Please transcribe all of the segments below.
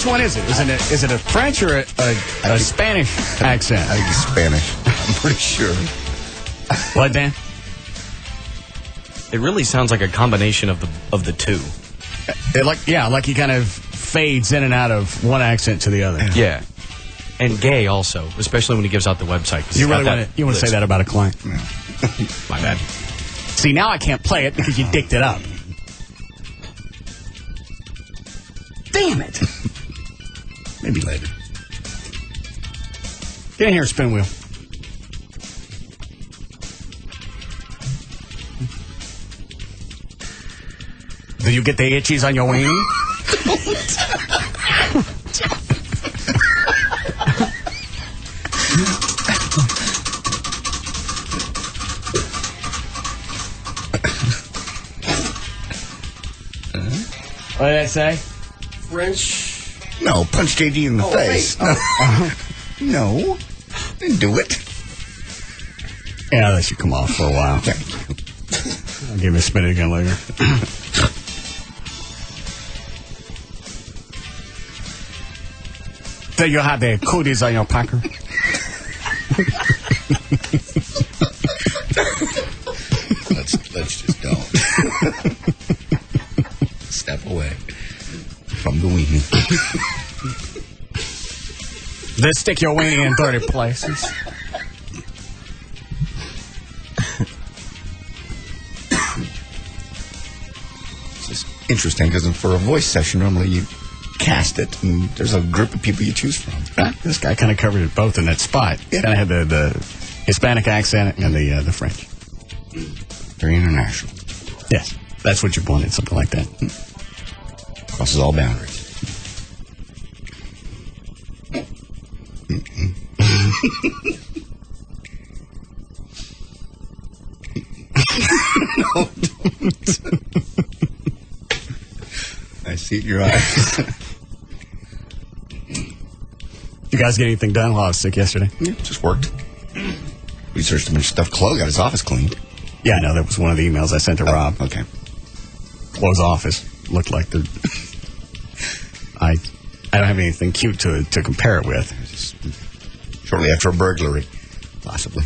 one is it? Is it a French or a Spanish accent? I think it's Spanish. I'm pretty sure. What, Dan? It really sounds like a combination of the two. Like he kind of fades in and out of one accent to the other. Yeah. And gay also, especially when he gives out the website. You really want to say that about a client? No. My bad. See, now I can't play it because you dicked it up. Damn it. Maybe later. Get in here, spin wheel. Do you get the itchies on your wing? What did I say? French. No, punch JD in the face. No. Didn't do it. Yeah, that should come off for a while. Thank you. I'll give you a spin again later. So you have the cooties on your packer? Let's just don't. Step away from the weenie. They stick your weenie in dirty places. It's interesting because for a voice session, normally you cast it, and there's a group of people you choose from. This guy kind of covered it both in that spot. Yeah. Kind of had the Hispanic accent and the French. Very international. Yes, that's what you wanted, something like that. Crosses all boundaries. No, don't. I see it in your eyes. You guys get anything done while I was sick yesterday? Yeah, just worked. Researched a bunch of stuff. Chloe got his office cleaned. Yeah, I know. That was one of the emails I sent to Rob. Okay. Chloe's office looked like the... I don't have anything cute to compare it with. Shortly after a burglary, possibly.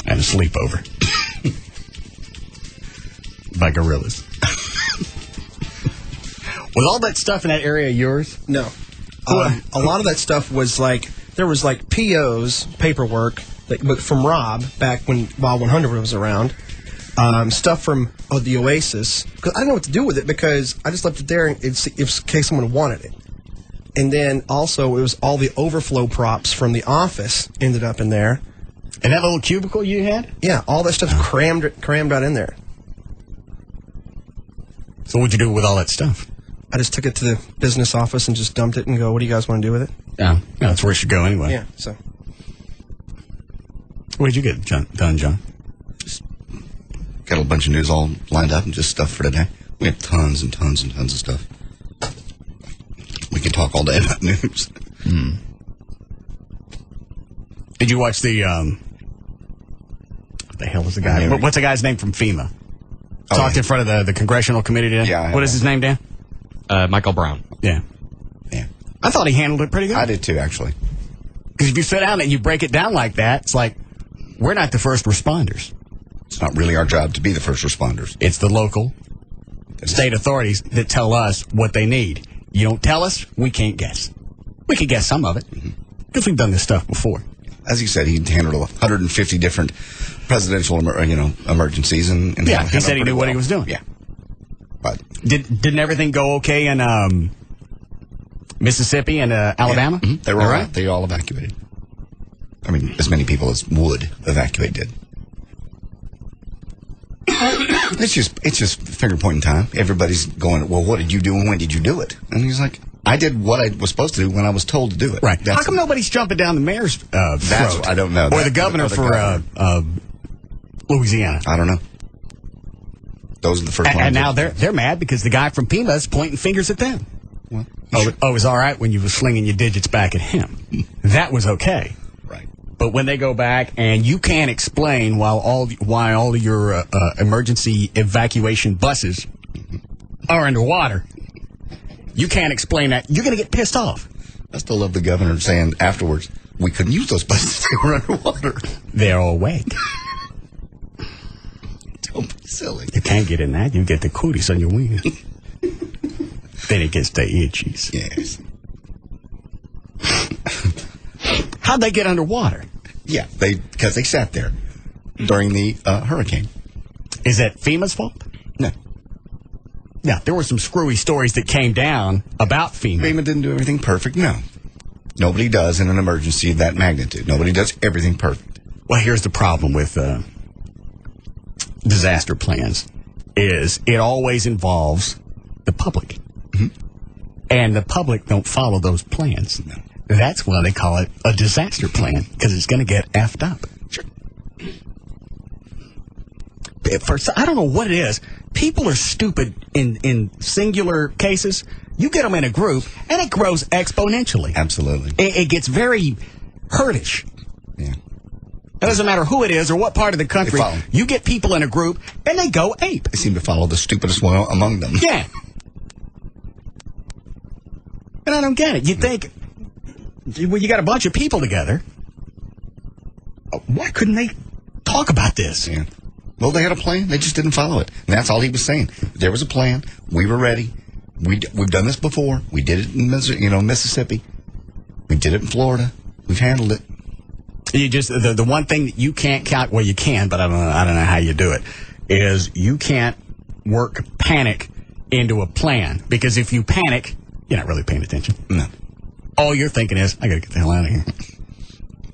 And a sleepover. By gorillas. Was all that stuff in that area yours? No. A lot of that stuff was there was POs, paperwork, but from Rob back when Wild 100 was around. Stuff from the Oasis. Cause I didn't know what to do with it because I just left it there in case someone wanted it. And then also it was all the overflow props from the office ended up in there. And that little cubicle you had? Yeah, all that stuff's crammed out in there. So what'd you do with all that stuff? I just took it to the business office and just dumped it and go, what do you guys want to do with it? Yeah, that's where it should go anyway. Yeah, so. What did you get done, John? Just got a bunch of news all lined up and just stuff for today. We have tons and tons and tons of stuff. We can talk all day about news. Did you watch the, what the hell is the guy? What's the guy's name from FEMA? Talked in front of the congressional committee today? Yeah. What is his name, Dan? Michael Brown. Yeah. Yeah. I thought he handled it pretty good. I did too, actually. Because if you sit down and you break it down like that, it's like, we're not the first responders. It's not really our job to be the first responders. It's the local state authorities that tell us what they need. You don't tell us, we can't guess. We can guess some of it, because we've done this stuff before. As you said, he handled 150 different presidential emergencies. And yeah, he said he knew what he was doing. Yeah. But Didn't everything go okay in Mississippi and Alabama? Yeah. They were all right. They all evacuated. I mean, as many people as would evacuate did. It's just finger pointing time. Everybody's going, well, what did you do and when did you do it? And he's like, I did what I was supposed to do when I was told to do it. Right. How come nobody's jumping down the mayor's throat? I don't know. Or the governor for Louisiana. I don't know. Those are the first ones. And now they're mad because the guy from FEMA is pointing fingers at them. Well, it was all right when you were slinging your digits back at him. That was okay. Right. But when they go back and you can't explain why all of your emergency evacuation buses are underwater, You can't explain that. You're going to get pissed off. I still love the governor saying afterwards, we couldn't use those buses. They were underwater. They're awake. Don't be silly. You can't get in that. You get the cooties on your wings. Then it gets the itchies. Yes. How'd they get underwater? Yeah, because they sat there during the hurricane. Is that FEMA's fault? No. Yeah, there were some screwy stories that came down about FEMA. FEMA didn't do everything perfect, no. Nobody does in an emergency of that magnitude. Nobody does everything perfect. Well, here's the problem with disaster plans, is it always involves the public. Mm-hmm. And the public don't follow those plans. No. That's why they call it a disaster plan, because it's going to get effed up. Sure. I don't know what it is. People are stupid in singular cases. You get them in a group, and it grows exponentially. Absolutely. It gets very herdish. Yeah. It doesn't matter who it is or what part of the country. You get people in a group, and they go ape. They seem to follow the stupidest one among them. Yeah. And I don't get it. You think, well, you got a bunch of people together. Why couldn't they talk about this? Yeah. Well, they had a plan. They just didn't follow it. And that's all he was saying. There was a plan. We were ready. We've done this before. We did it in Mississippi. We did it in Florida. We've handled it. You just the one thing that you can't count. Well, you can, but I don't know how you do it. Is you can't work panic into a plan, because if you panic, you're not really paying attention. No. All you're thinking is, I got to get the hell out of here.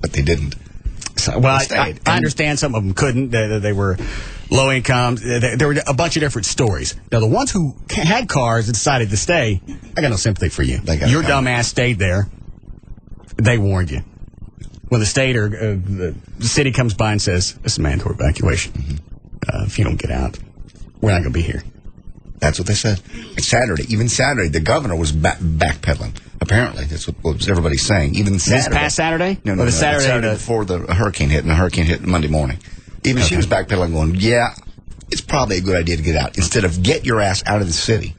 But they didn't. So, well, I understand some of them couldn't. They were low income. There were a bunch of different stories. Now, the ones who had cars and decided to stay, I got no sympathy for you. Your dumb ass stayed there. They warned you. When the state or the city comes by and says, this is mandatory evacuation. Mm-hmm. If you don't get out, we're not going to be here. That's what they said. Even Saturday, the governor was backpedaling. Apparently, that's what everybody's saying. Even Saturday. This past Saturday? No. The Saturday before the hurricane hit, and the hurricane hit Monday morning. Even she was backpedaling, going, yeah, it's probably a good idea to get out. Instead of get your ass out of the city.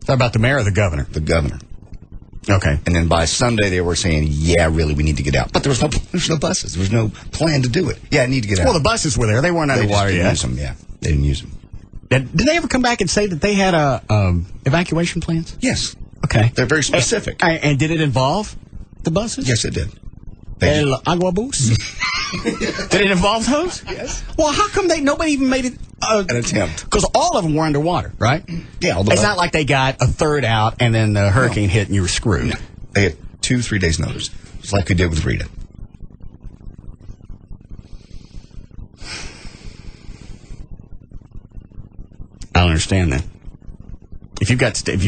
How about the mayor or the governor? The governor. Okay. And then by Sunday, they were saying, yeah, really, we need to get out. But there was no buses. There was no plan to do it. Yeah, I need to get out. Well, the buses were there. They weren't underwater yet. They didn't use them, yeah. They didn't use them. Did they ever come back and say that they had evacuation plans? Yes. Okay. They're very specific. And did it involve the buses? Yes, it did. El Aguabus? Did it involve those? Yes. Well, how come nobody even made it an attempt? Because all of them were underwater, right? Yeah. It's not like they got a third out and then the hurricane hit and you were screwed. No. They had 2-3 days notice, just like we did with Rita. I don't understand that. If you've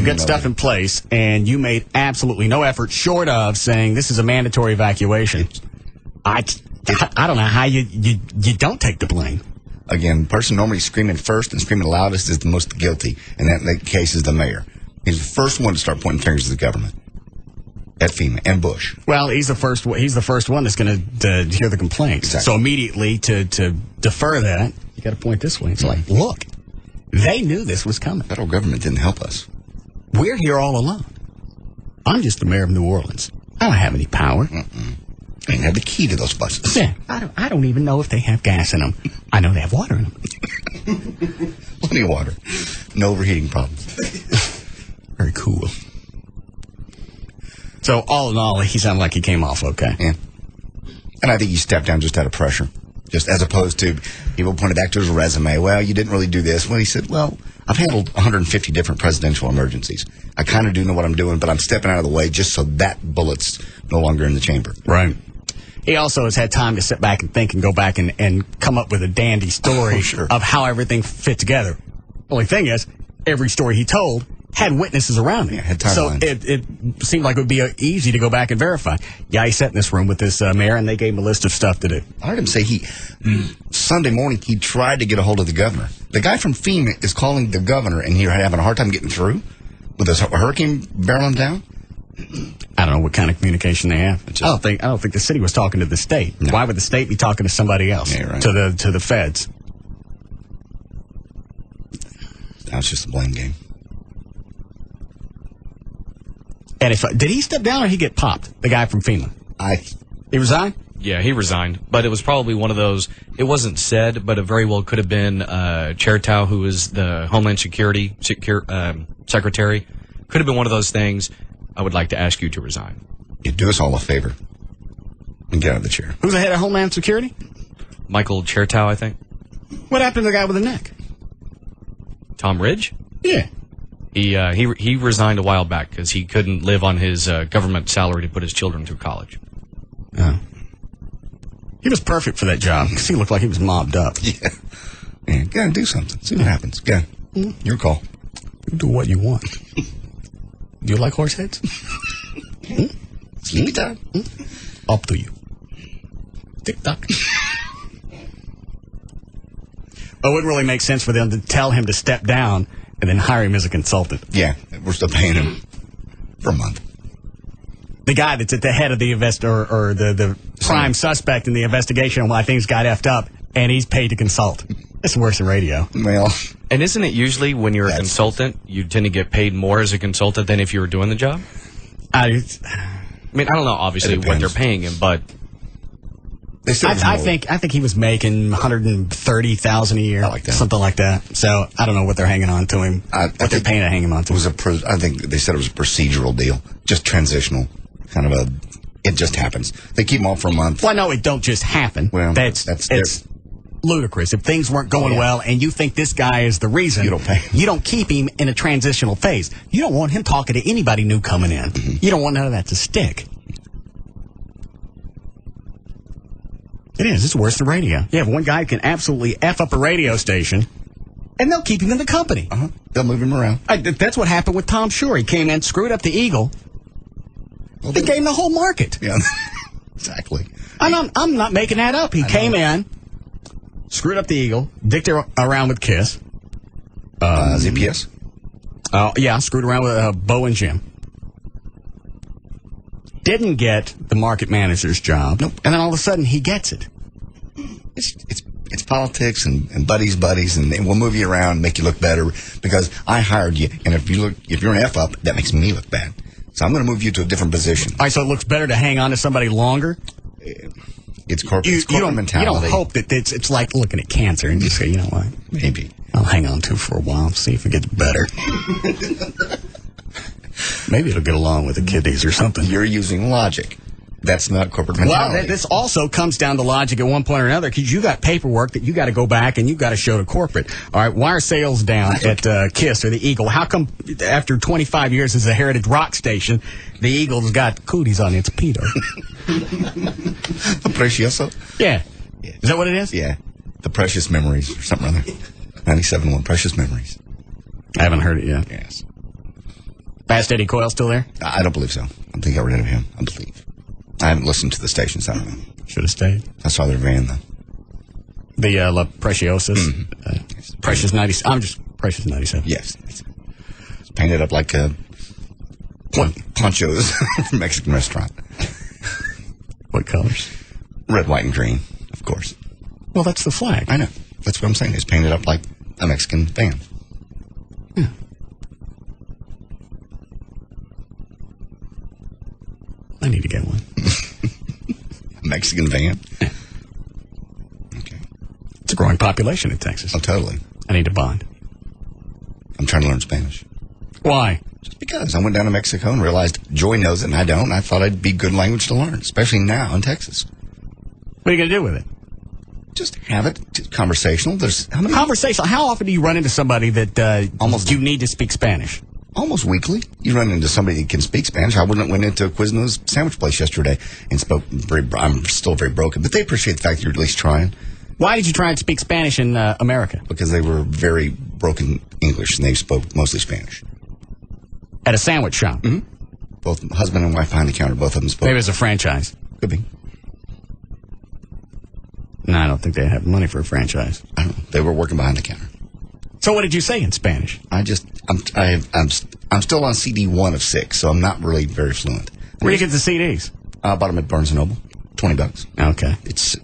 got stuff in place and you made absolutely no effort short of saying this is a mandatory evacuation, I don't know how you don't take the blame. Again, the person normally screaming first and screaming loudest is the most guilty, and that case is the mayor. He's the first one to start pointing fingers at the government, at FEMA and Bush. Well, he's the first one that's going to hear the complaints. Exactly. So immediately to defer that, you got to point this way. It's like, look, they knew this was coming. The federal government didn't help us. We're here all alone. I'm just the mayor of New Orleans. I don't have any power. I didn't have the key to those buses. Yeah, I don't even know if they have gas in them. I know they have water in them. Plenty of water. No overheating problems. Very cool. So all in all, he sounded like he came off okay. Yeah. And I think he stepped down just out of pressure. Just as opposed to people pointed back to his resume. Well, you didn't really do this. Well, he said, well, I've handled 150 different presidential emergencies. I kind of do know what I'm doing, but I'm stepping out of the way just so that bullet's no longer in the chamber. Right. He also has had time to sit back and think and go back and come up with a dandy story of how everything fit together. Only thing is, every story he told had witnesses around him. Yeah, had so timelines. it seemed like it would be easy to go back and verify. Yeah, he sat in this room with this mayor, and they gave him a list of stuff to do. I heard him say Sunday morning he tried to get a hold of the governor. The guy from FEMA is calling the governor, and he's having a hard time getting through with this hurricane barreling down. I don't know what kind of communication they have. I don't think the city was talking to the state. No. Why would the state be talking to somebody else? Yeah, right. To the feds? Now it's just a blame game. And did he step down or he get popped? The guy from FEMA. He resigned? Yeah, he resigned, but it was probably one of those. It wasn't said, but it very well could have been Chertow, who is the Homeland Security Secretary. Could have been one of those things. I would like to ask you to resign. You do us all a favor and get out of the chair. Who's the head of Homeland Security? Michael Chertow, I think. What happened to the guy with the neck? Tom Ridge? Yeah. He resigned a while back because he couldn't live on his government salary to put his children through college. Oh. He was perfect for that job because he looked like he was mobbed up. Yeah. Yeah, go and do something. See what happens. Go. Your call. You do what you want. Do you like horse heads? Sleepy time. Up to you. Tick-tock. Well, it wouldn't really make sense for them to tell him to step down and then hire him as a consultant. Yeah, we're still paying him for a month. The guy that's at the head of the or the prime suspect in the investigation on why things got effed up, and he's paid to consult. It's worse than radio. Well, and isn't it usually when you're a consultant, you tend to get paid more as a consultant than if you were doing the job? I mean, I don't know, obviously, what they're paying him, but I think he was making $130,000 a year, something like that. So I don't know what they're hanging on to him. What they're paying to hang him on to. I think they said it was a procedural deal, just transitional, kind of it just happens. They keep him on for a month. Well, no, it don't just happen. Well, it's ludicrous. If things weren't going well and you think this guy is the reason, you don't pay him. You don't keep him in a transitional phase. You don't want him talking to anybody new coming in. Mm-hmm. You don't want none of that to stick. It is. It's worse than radio. You have one guy who can absolutely F up a radio station, and they'll keep him in the company. They'll move him around. That's what happened with Tom Shore. He came in, screwed up the Eagle. Well, they gave him the whole market. Yeah, exactly. I'm not making that up. He came in, screwed up the Eagle, dicked around with Kiss. ZPS? Yeah, screwed around with Bo and Jim. Didn't get the market manager's job. Nope. And then all of a sudden, he gets it. It's politics and buddies, and we'll move you around, make you look better because I hired you, and if you're an F up, that makes me look bad. So I'm going to move you to a different position. All right, so it looks better to hang on to somebody longer? It's corporate mentality. You don't hope that it's like looking at cancer and you say, you know what? Maybe. I'll hang on to it for a while, see if it gets better. Maybe it'll get along with the kidneys or something. You're using logic. That's not corporate mentality. Well, this also comes down to logic at one point or another because you got paperwork that you got to go back and you got to show to corporate. All right, why are sales down at Kiss or the Eagle? How come after 25 years as a heritage rock station, the Eagle's got cooties on its pedo? Precioso? Yeah. Is that what it is? Yeah. The Precious Memories or something or other. 97.1 Precious Memories. I haven't heard it yet. Yes. Fast Eddie Coyle still there? I don't believe so. I think they got rid of him. I believe. I haven't listened to the stations. I don't know. Should have stayed. I saw their van, though. The La Preciosos? Mm-hmm. Precious 97. I'm just Precious 97. Yes. It's painted up like ponchos from a Mexican restaurant. What colors? Red, white, and green, of course. Well, that's the flag. I know. That's what I'm saying. It's painted up like a Mexican van. Yeah. I need to get one. A Mexican van? Okay. It's a growing population in Texas. Oh, totally. I need to bond. I'm trying to learn Spanish. Why? Just because. I went down to Mexico and realized Joy knows it and I don't. I thought it'd be good language to learn, especially now in Texas. What are you going to do with it? Just have it. Just conversational. Conversational. How often do you run into somebody that you need to speak Spanish? Almost weekly. You run into somebody that can speak Spanish. I went into a Quiznos sandwich place yesterday and spoke I'm still very broken, but they appreciate the fact that you're at least trying. Why did you try and speak Spanish in America? Because they were very broken English, and they spoke mostly Spanish. At a sandwich shop? Mm-hmm. Both husband and wife behind the counter, both of them spoke. Maybe it's a franchise. Could be. No, I don't think they have money for a franchise. I don't know. They were working behind the counter. So what did you say in Spanish? I'm still on CD 1 of 6, so I'm not really very fluent. Where do you get the CDs? I bought them at Barnes & Noble. $20. Okay. It's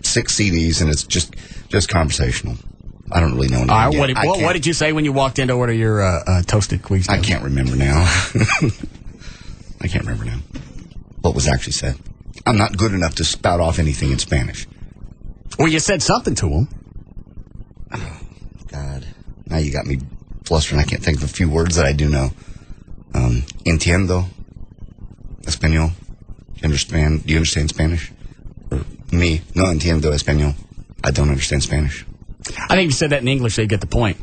6 CDs, and it's just conversational. I don't really know anything. All right, what did you say when you walked in to order your toasted queeze? I can't remember now. I can't remember now what was actually said. I'm not good enough to spout off anything in Spanish. Well, you said something to him. Oh, God. Now you got me flustered. I can't think of a few words that I do know. Entiendo español. Do you understand Spanish? Or me, no entiendo español. I don't understand Spanish. I think if you said that in English, they'd get the point.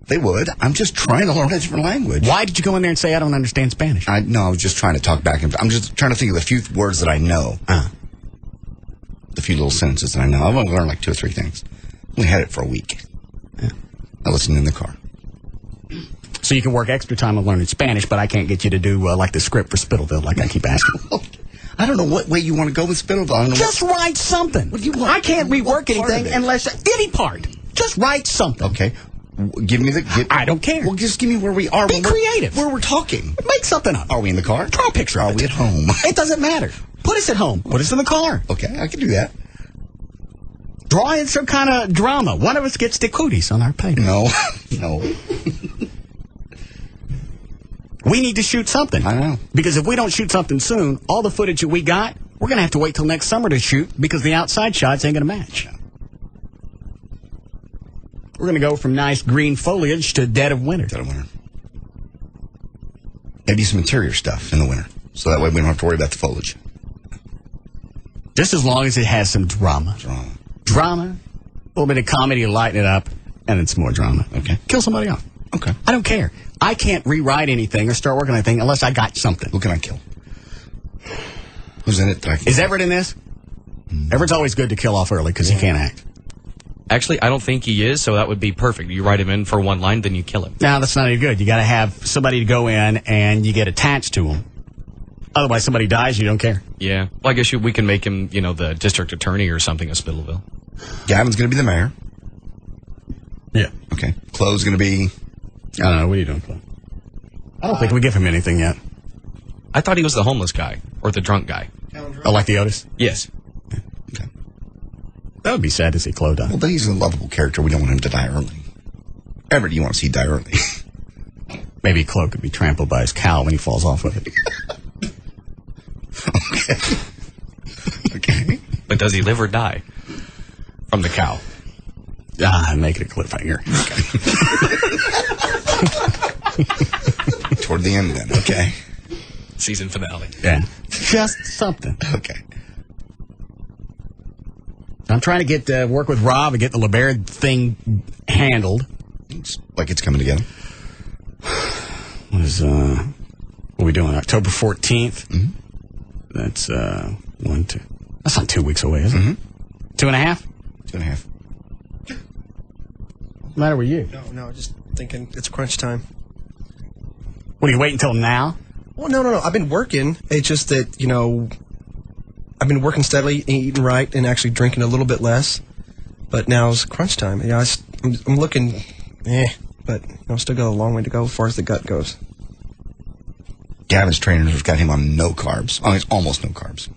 They would. I'm just trying to learn a different language. Why did you go in there and say, I don't understand Spanish? No, I was just trying to talk back. I'm just trying to think of the few words that I know. The few little sentences that I know. I've only learned like 2 or 3 things. We had it for a week. Yeah. I listened in the car. So you can work extra time on learning Spanish, but I can't get you to do like the script for Spittleville like I keep asking. I don't know what way you want to go with Spittleville. I don't know just write something. What do you want? I can't rework anything unless any part. Just write something. Okay. Give me the... I don't care. Well, just give me where we are. Be creative. Where we're talking. Make something up. Are we in the car? Draw a picture of it. Are we at home? It doesn't matter. Put us at home. Put us in the car. Okay, I can do that. Draw in some kind of drama. One of us gets the cooties on our paper. No. No. We need to shoot something. I know. Because if we don't shoot something soon, all the footage that we got, we're going to have to wait till next summer to shoot because the outside shots ain't going to match. We're going to go from nice green foliage to dead of winter. Dead of winter. Maybe some interior stuff in the winter. So that way we don't have to worry about the foliage. Just as long as it has some drama. Drama, a little bit of comedy to lighten it up, and then some more drama. Okay. Kill somebody off. Okay. I don't care. I can't rewrite anything or start working on anything unless I got something. Who can I kill? Who's in it that I can Is Everett in this? Everett's always good to kill off early because he can't act. Actually, I don't think he is, so that would be perfect. You write him in for one line, then you kill him. No, that's not any good. You got to have somebody to go in and you get attached to him. Otherwise, somebody dies, you don't care. Yeah. Well, I guess we can make him, the district attorney or something of Spittleville. Gavin's going to be the mayor. Yeah. Okay. Chloe's going to be... I don't know. What are you doing, Chloe? I don't think we give him anything yet. I thought he was the homeless guy or the drunk guy. Oh, like the Otis? Yes. Okay. That would be sad to see Chloe die. Well, but he's a lovable character. We don't want him to die early. Everett, you want to see die early. Maybe Chloe could be trampled by his cow when he falls off of it. Okay. Okay. But does he live or die from the cow? Make it a cliffhanger. Okay. Toward the end, then. Okay. Season finale. Yeah. Just something. Okay. I'm trying to get work with Rob and get the LeBaron thing handled. It's like it's coming together. What are we doing? October 14th? Mm-hmm. That's 1, 2. That's not 2 weeks away, is it? Mm-hmm. 2.5? 2.5. What's the matter with you? No, just thinking it's crunch time. What, are you waiting until now? Well, no. I've been working. It's just that, I've been working steadily, eating right, and actually drinking a little bit less. But now's crunch time. I'm looking, but still got a long way to go as far as the gut goes. Gavin's trainer has got him on no carbs. Oh, he's almost no carbs.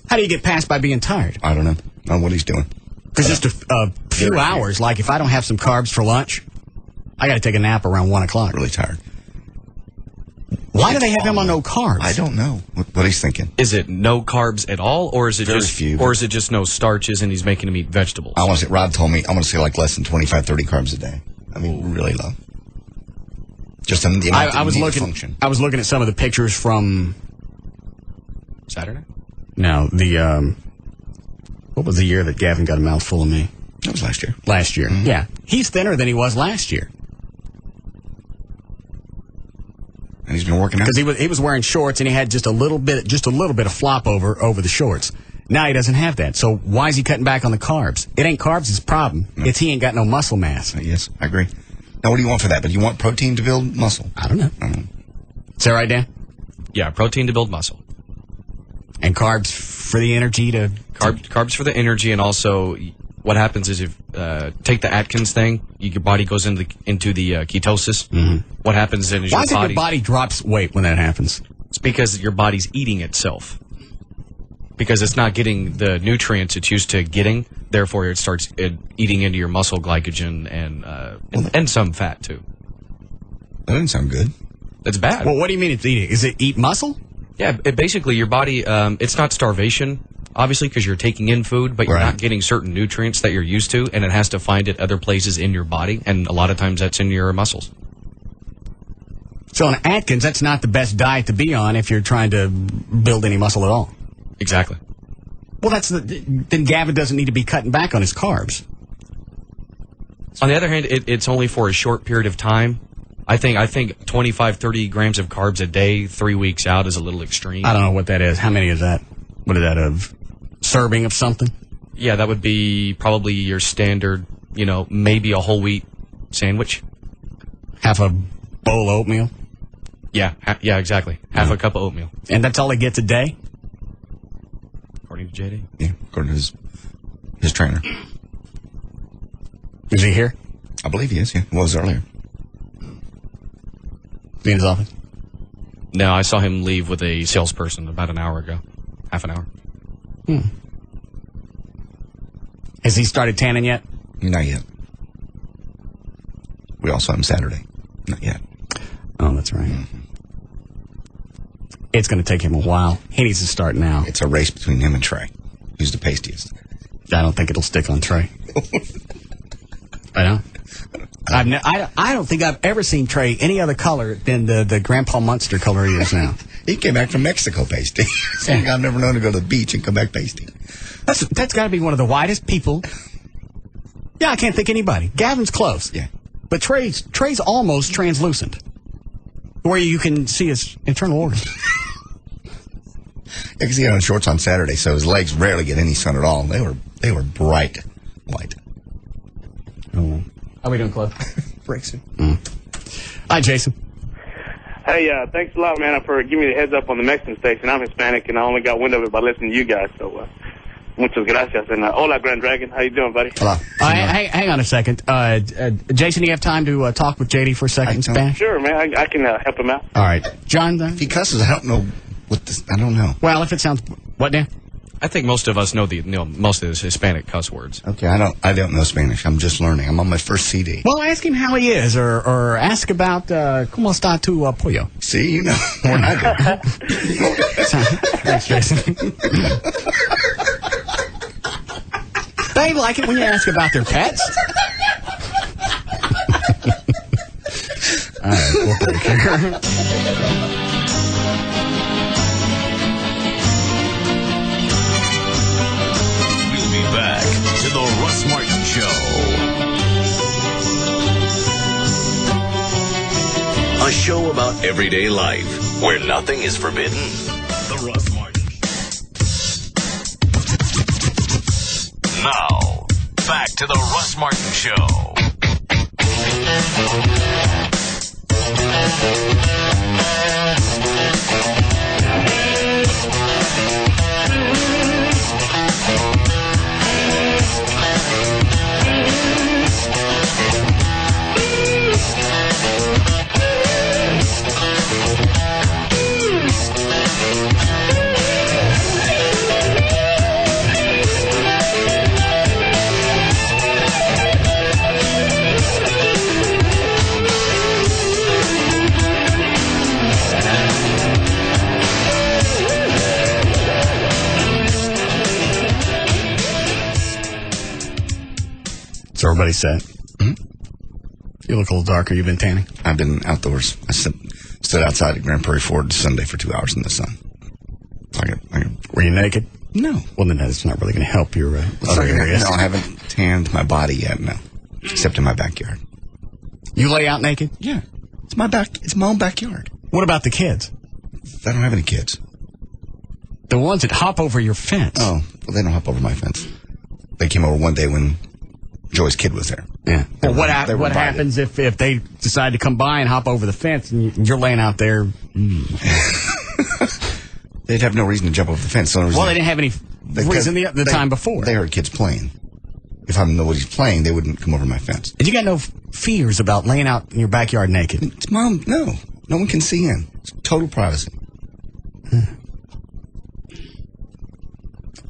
How do you get past by being tired? I don't know. I don't know what he's doing. Because just a few hours, like if I don't have some carbs for lunch, I got to take a nap around 1 o'clock. Really tired. Why do they have him on no carbs? I don't know what he's thinking. Is it no carbs at all, or is it Very just few. or is it just no starches and he's making him eat vegetables? I want to say, Rod told me, I want to say like less than 25, 30 carbs a day. I mean, really low. Just the amount I was that you need to looking. function. I was looking at some of the pictures from Saturday? No, the what was the year that Gavin got a mouthful of me? That was last year. Last year, Mm-hmm. yeah. He's thinner than he was last year And he's been working out. because he was wearing shorts and he had just a little bit of flop over the shorts. Now he doesn't have that. So why is he cutting back on the carbs? It ain't carbs his problem. No. It's he ain't got no muscle mass. Yes, I agree. Now, what do you want for that? But you want protein to build muscle? I don't know. Is that right, Dan? Yeah, protein to build muscle. And carbs for the energy to... Carbs for the energy, and also what happens is if take the Atkins thing, your body goes into the ketosis. Mm-hmm. What happens then is Why is it your body drops weight when that happens? It's because your body's eating itself. Because it's not getting the nutrients it's used to getting, therefore it starts eating into your muscle glycogen and some fat too. That doesn't sound good. That's bad. Well, what do you mean it's eating? Is it eat muscle? Yeah, basically your body, it's not starvation, obviously, because you're taking in food, but you're not getting certain nutrients that you're used to, and it has to find it other places in your body, and a lot of times that's in your muscles. So on Atkins, that's not the best diet to be on if you're trying to build any muscle at all. Exactly. Well, then Gavin doesn't need to be cutting back on his carbs. On the other hand, it's only for a short period of time. I think 25, 30 grams of carbs a day, 3 weeks out is a little extreme. I don't know what that is. How many is that? What is that, a serving of something? Yeah, that would be probably your standard, maybe a whole wheat sandwich. Half a bowl of oatmeal? Yeah, exactly. Half a cup of oatmeal. And that's all he gets a day? According to JD? Yeah, according to his trainer. Is he here? I believe he is, yeah. Was earlier. Is he in his office? No, I saw him leave with a salesperson about an hour ago. Half an hour. Has he started tanning yet? Not yet. We all saw him Saturday. Not yet. Oh, that's right. It's going to take him a while. He needs to start now. It's a race between him and Trey. Who's the pastiest? I don't think it'll stick on Trey. I don't. I don't think I've ever seen Trey any other color than the Grandpa Munster color he is now. He came back from Mexico pasty. I've never known to go to the beach and come back pasty. That's got to be one of the whitest people. Yeah, I can't think anybody. Gavin's close. Yeah. But Trey's almost translucent, where you can see his internal organs. Because he had on shorts on Saturday, so his legs rarely get any sun at all. They were bright white. Oh. How are we doing, Cliff? Breaks it. Hi, Jason. Hey, thanks a lot, man, for giving me the heads up on the Mexican station. I'm Hispanic, and I only got wind of it by listening to you guys, so muchas gracias. And hola, Grand Dragon. How you doing, buddy? Hello. Hang on a second. Jason, do you have time to talk with JD for a second in Spanish? Sure, man. I can help him out. All right. John? If he cusses, I don't know what this... I don't know. Well, if it sounds... What, Dan? I think most of us know most of the Hispanic cuss words. Okay, I don't know Spanish. I'm just learning. I'm on my first CD. Well, ask him how he is, or ask about ¿Cómo está tu pollo? See, you know more than I do. Thanks, Jason. They like it when you ask about their pets. All right, we'll take care. Back to the Russ Martin Show. A show about everyday life where nothing is forbidden. The Russ Martin. Now, back to the Russ Martin Show. So everybody set. You look a little darker. You've been tanning? I've been outdoors. I stood outside at Grand Prairie Ford Sunday for 2 hours in the sun. Were you naked? No. Well, then that's not really going to help your other areas. No, I haven't tanned my body yet, no. Except in my backyard. You lay out naked? Yeah. It's my own backyard. What about the kids? I don't have any kids. The ones that hop over your fence. Oh, well, they don't hop over my fence. They came over one day when Joy's kid was there. Yeah. Well, what happens if they decide to come by and hop over the fence and you're laying out there? They'd have no reason to jump over the fence. Well, they didn't have any reason the time before. They heard kids playing. If I didn't know what he's playing, they wouldn't come over my fence. And you got no fears about laying out in your backyard naked? It's Mom, no. No one can see in. It's total privacy.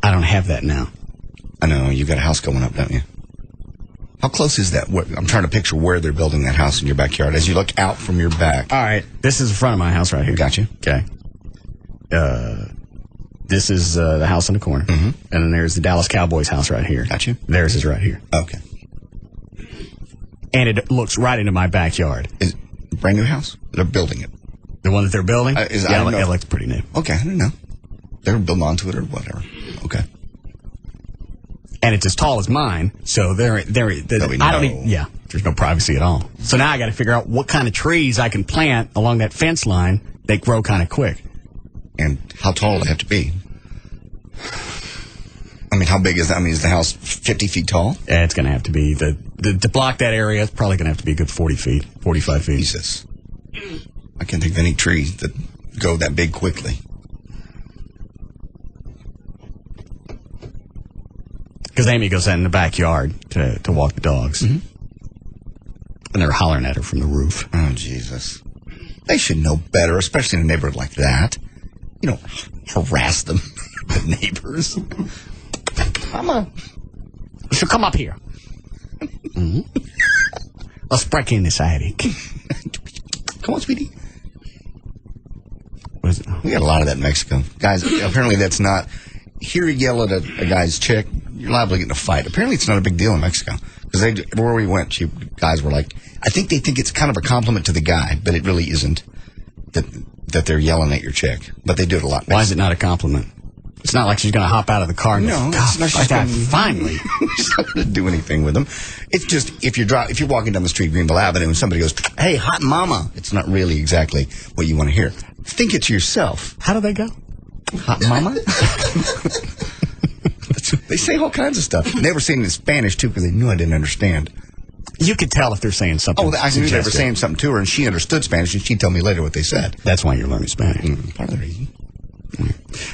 I don't have that now. I know. You got a house going up, don't you? How How close is that? I'm trying to picture where they're building that house in your backyard as you look out from your back. All right. This is the front of my house right here. Gotcha. Okay. This is the house in the corner. Mm-hmm. And then there's the Dallas Cowboys house right here. Gotcha. Theirs is right here. Okay. And it looks right into my backyard. Is it a brand new house? They're building it. The one that they're building? I don't know. It looks pretty new. Okay, I don't know. They're building onto it or whatever. Okay. And it's as tall as mine, so there's no privacy at all. So now I got to figure out what kind of trees I can plant along that fence line that grow kind of quick. And how tall do they have to be? I mean, how big is that? I mean, is the house 50 feet tall? Yeah, it's going to have to be to block that area. It's probably going to have to be a good 40 feet, 45 feet. Jesus. I can't think of any trees that go that big quickly. Because Amy goes out in the backyard to walk the dogs. Mm-hmm. And they're hollering at her from the roof. Oh, Jesus. They should know better, especially in a neighborhood like that. You don't harass them, the neighbors. So come up here. Mm-hmm. Let's break in this attic. Come on, sweetie. What is it? We got a lot of that in Mexico. Guys, apparently that's not... Here you yell at a guy's chick, you're liable to get in a fight. Apparently it's not a big deal in Mexico. Because where we went, guys were like... I think they think it's kind of a compliment to the guy, but it really isn't that they're yelling at your chick. But they do it a lot. Why is it not a compliment? It's not like she's going to hop out of the car and no, go, it's not just going to... Finally. She's not going to do anything with them. It's just, if you're walking down the street, Greenville Avenue, and somebody goes, hey, hot mama, it's not really exactly what you want to hear. Think it to yourself. How do they go? Hot mama? They say all kinds of stuff. They were saying it in Spanish, too, because they knew I didn't understand. You could tell if they're saying something. Oh, I knew they were saying something to her, and she understood Spanish, and she'd tell me later what they said. That's why you're learning Spanish. Part of the reason.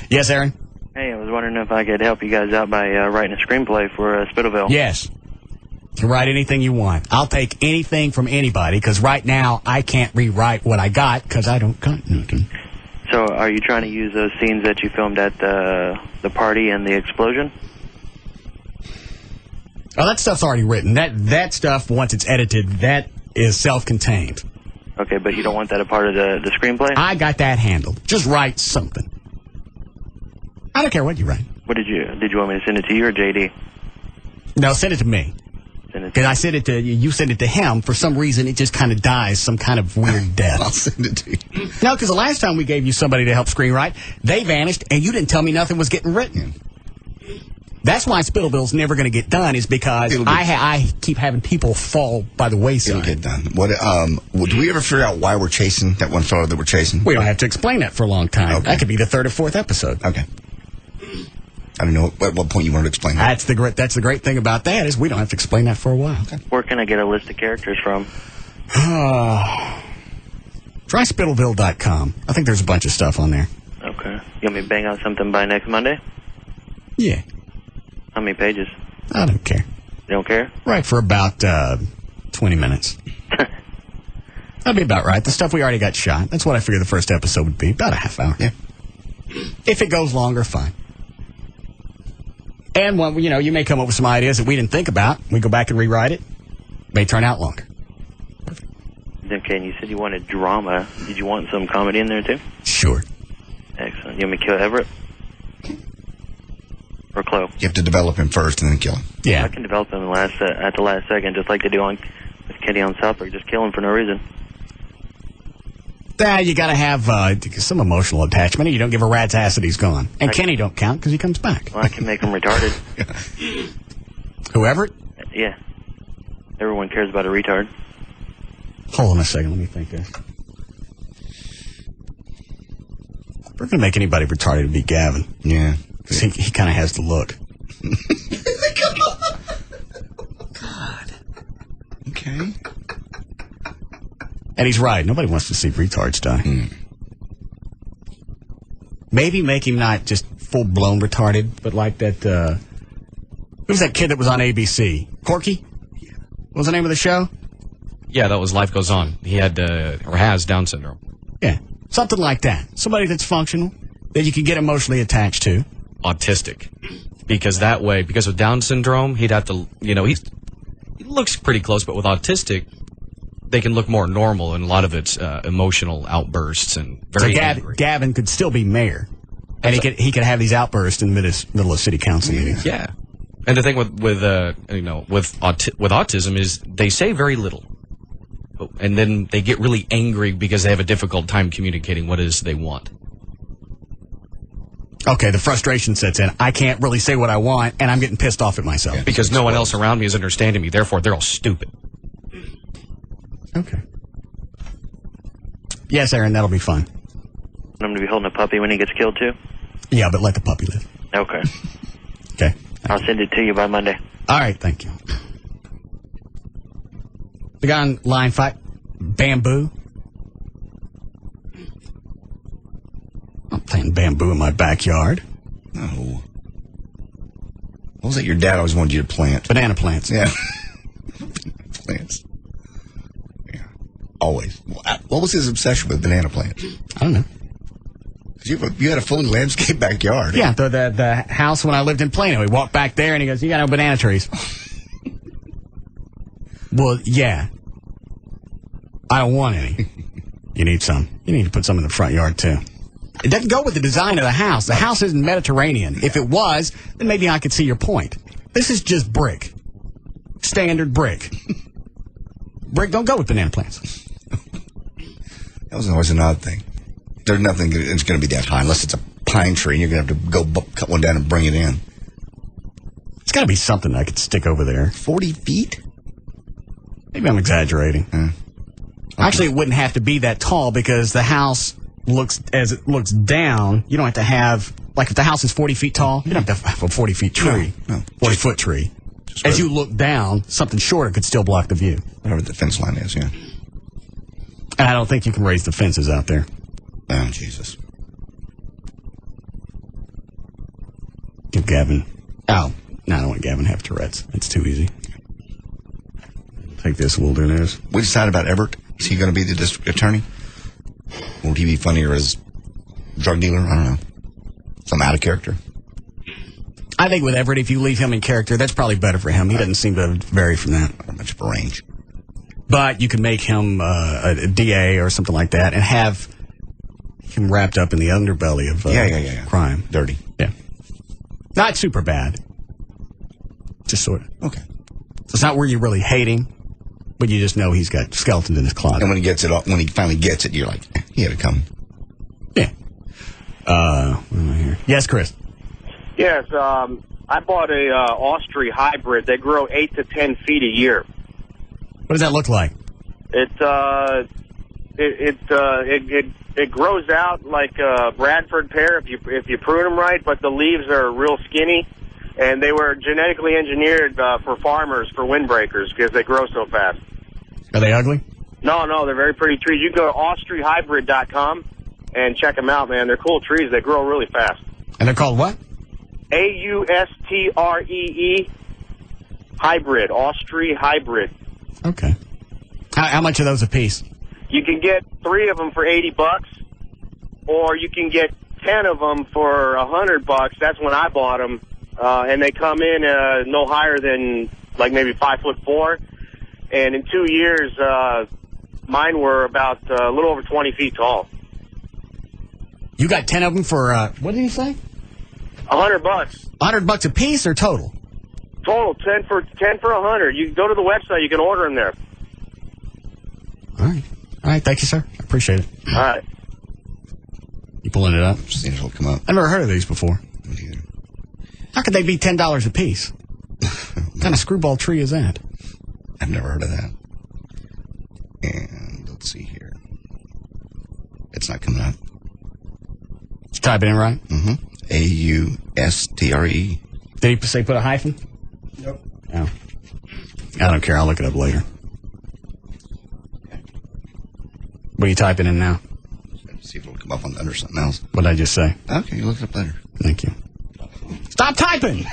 Yes, Aaron? Hey, I was wondering if I could help you guys out by writing a screenplay for Spittleville. Yes. You can write anything you want. I'll take anything from anybody, because right now I can't rewrite what I got, because I don't got nothing. So are you trying to use those scenes that you filmed at the party and the explosion? Oh, that stuff's already written. That stuff, once it's edited, that is self-contained. Okay, but you don't want that a part of the screenplay? I got that handled. Just write something. I don't care what you write. What did you want me to send it to you or JD? No, send it to me. Because I sent it to you, you sent it to him. For some reason, it just kind of dies some kind of weird death. I'll send it to you. No, because the last time we gave you somebody to help screenwrite, they vanished, and you didn't tell me nothing was getting written. That's why Spittleville's never going to get done, is because I keep having people fall by the wayside. It'll get done. Do we ever figure out why we're chasing that one fellow that we're chasing? We don't have to explain that for a long time. Okay. That could be the third or fourth episode. Okay. I don't know at what point you wanted to explain that. That's the great thing about that, is we don't have to explain that for a while. Okay. Where can I get a list of characters from? Try Spittleville.com. I think there's a bunch of stuff on there. Okay. You want me to bang out something by next Monday? Yeah. How many pages? I don't care. You don't care? Right, for about 20 minutes. That'd be about right. The stuff we already got shot. That's what I figured the first episode would be. About a half hour. Yeah. If it goes longer, fine. And, when, you may come up with some ideas that we didn't think about. We go back and rewrite it. May turn out longer. Okay, and you said you wanted drama. Did you want some comedy in there, too? Sure. Excellent. You want me to kill Everett? Or Chloe? You have to develop him first and then kill him. Yeah. I can develop him at the last second, just like they do with Kenny on South Park. Just kill him for no reason. You got to have some emotional attachment, or you don't give a rat's ass that he's gone. And Kenny don't count because he comes back. Well, I can make him retarded. Whoever? Yeah. Everyone cares about a retard. Hold on a second. Let me think this. We're going to make anybody retarded to be Gavin. Yeah. Because he kind of has the look. God. Okay. And he's right. Nobody wants to see retards die. Maybe make him not just full-blown retarded, but like that, who was that kid that was on ABC? Corky? What was the name of the show? Yeah, that was Life Goes On. He had, or has, Down syndrome. Yeah, something like that. Somebody that's functional, that you can get emotionally attached to. Autistic. Because that way, because of Down syndrome, he'd have to, he's a looks pretty close, but with autistic, they can look more normal, and a lot of it's emotional outbursts and very angry. Gavin could still be mayor, and he could have these outbursts in the middle of city council meetings. Yeah, and the thing with autism is they say very little, and then they get really angry because they have a difficult time communicating what it is they want. Okay, the frustration sets in. I can't really say what I want, and I'm getting pissed off at myself. Yeah, because no one else around me is understanding me, therefore they're all stupid. Okay. Yes, Aaron, that'll be fun. I'm going to be holding a puppy when he gets killed, too? Yeah, but let the puppy live. Okay. Okay. I'll send it to you by Monday. All right, thank you. The guy on line 5, bamboo. I'm playing bamboo in my backyard. No. What was that your dad always wanted you to plant? Banana plants. Yeah. Plants. Yeah. Always. What was his obsession with banana plants? I don't know. Because you had a fully landscaped backyard. Yeah, the house when I lived in Plano. We walked back there and he goes, "You got no banana trees." Well, yeah. I don't want any. You need some. You need to put some in the front yard, too. It doesn't go with the design of the house. The house isn't Mediterranean. If it was, then maybe I could see your point. This is just brick. Standard brick. Brick don't go with banana plants. That was always an odd thing. There's nothing that's going to be that high unless it's a pine tree and you're going to have to go cut one down and bring it in. It's got to be something I could stick over there. 40 feet? Maybe I'm exaggerating. Okay. Actually, it wouldn't have to be that tall because the house looks, as it looks down, you don't have to have, like if the house is 40 feet tall, you don't have to have a 40 feet tree. No. 40-foot tree. As you look down, something shorter could still block the view. Whatever the fence line is, yeah. And I don't think you can raise the fences out there. Oh, Jesus. Give Gavin... Oh, no, I don't want Gavin to have Tourette's. It's too easy. Take this, we'll do this. We decided about Everett. Is he going to be the district attorney? Would he be funnier as drug dealer? I don't know. Some out of character. I think with Everett, if you leave him in character, that's probably better for him. He doesn't seem to vary from that. Not much of a range. But you can make him a DA or something like that and have him wrapped up in the underbelly of crime. Dirty. Yeah. Not super bad. Just sort of. Okay. So it's not where you really hate him, but you just know he's got skeletons in his closet. And when he finally gets it, you're like, he had it coming. Yeah. What am I here? Yes, Chris. Yes, I bought a Austria hybrid. They grow 8 to 10 feet a year. What does that look like? It grows out like a Bradford pear if you prune them right, but the leaves are real skinny, and they were genetically engineered for farmers for windbreakers because they grow so fast. Are they ugly? No, they're very pretty trees. You can go to austriehybrid.com and check them out, man. They're cool trees. They grow really fast. And they're called what? AUSTREE hybrid, Austria hybrid. Okay. How much are those a piece? You can get 3 of them for $80, or you can get 10 of them for $100. That's when I bought them, and they come in no higher than like maybe 5'4", and in 2 years, mine were about a little over 20 feet tall. You got 10 of them for what did you say? $100. $100 a piece or total? Total 10 for 100. You go to the website, you can order them there. All right. Thank you, sir. I appreciate it. All right. You pulling it up? Just it'll come up. I've never heard of these before. How could they be $10 a piece? What kind of screwball tree is that? I've never heard of that. And let's see here. It's not coming up. Did you type it in right? Mm-hmm. AUSTRE. Did he say put a hyphen? Nope. No. I don't care. I'll look it up later. What are you typing in now? See if it'll come up under something else. What did I just say? Okay, you look it up later. Thank you. Stop typing!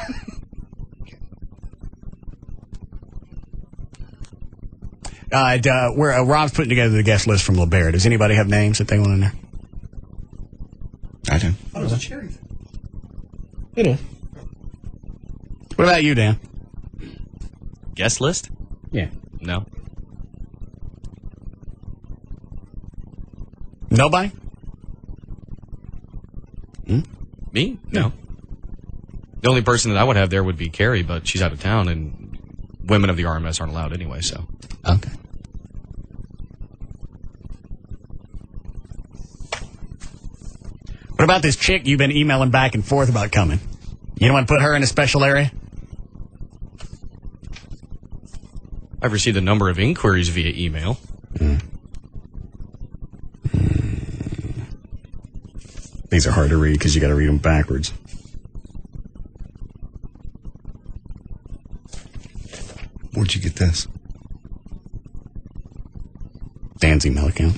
Rob's putting together the guest list from LeBaire. Does anybody have names that they want in there? I do. Oh, it was a cherry. It is. What about you, Dan? Guest list? Yeah. No. Nobody? Me? No. The only person that I would have there would be Carrie, but she's out of town, and women of the RMS aren't allowed anyway, so. Okay. What about this chick you've been emailing back and forth about coming? You don't want to put her in a special area? I've received a number of inquiries via email. These are hard to read because you got to read them backwards. Where'd you get this? Dan's email account.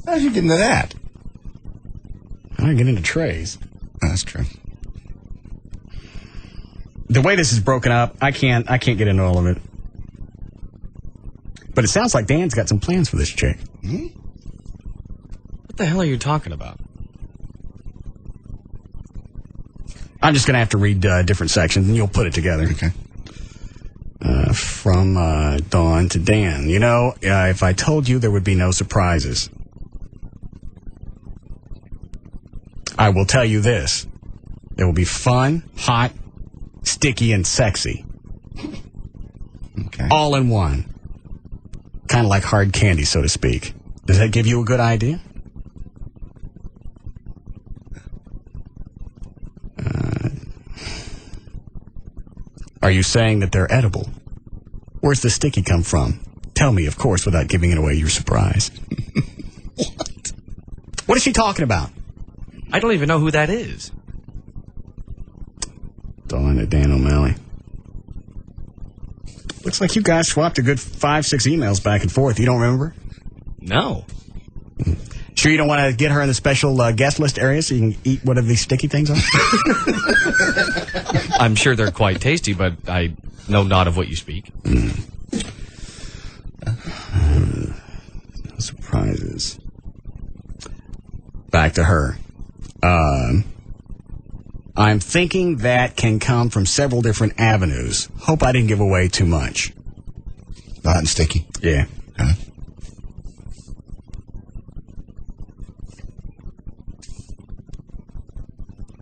How'd you get into that? I don't get into Trey's. That's true. The way this is broken up, I can't get into all of it. But it sounds like Dan's got some plans for this chick. What the hell are you talking about? I'm just going to have to read different sections, and you'll put it together. Okay. From Dawn to Dan. You know, if I told you, there would be no surprises. I will tell you this. It will be fun, hot, sticky, and sexy. Okay. All in one. Kind of like hard candy, so to speak. Does that give you a good idea? Are you saying that they're edible? Where's the sticky come from? Tell me, of course, without giving it away your surprise. What? What is she talking about? I don't even know who that is. Dawn and Dan O'Malley. Looks like you guys swapped a good 5-6 emails back and forth. You don't remember? No. Sure you don't want to get her in the special guest list area so you can eat whatever these sticky things are? I'm sure they're quite tasty, but I know not of what you speak. Surprises. Back to her. I'm thinking that can come from several different avenues. Hope I didn't give away too much. Hot and sticky. Yeah. Okay.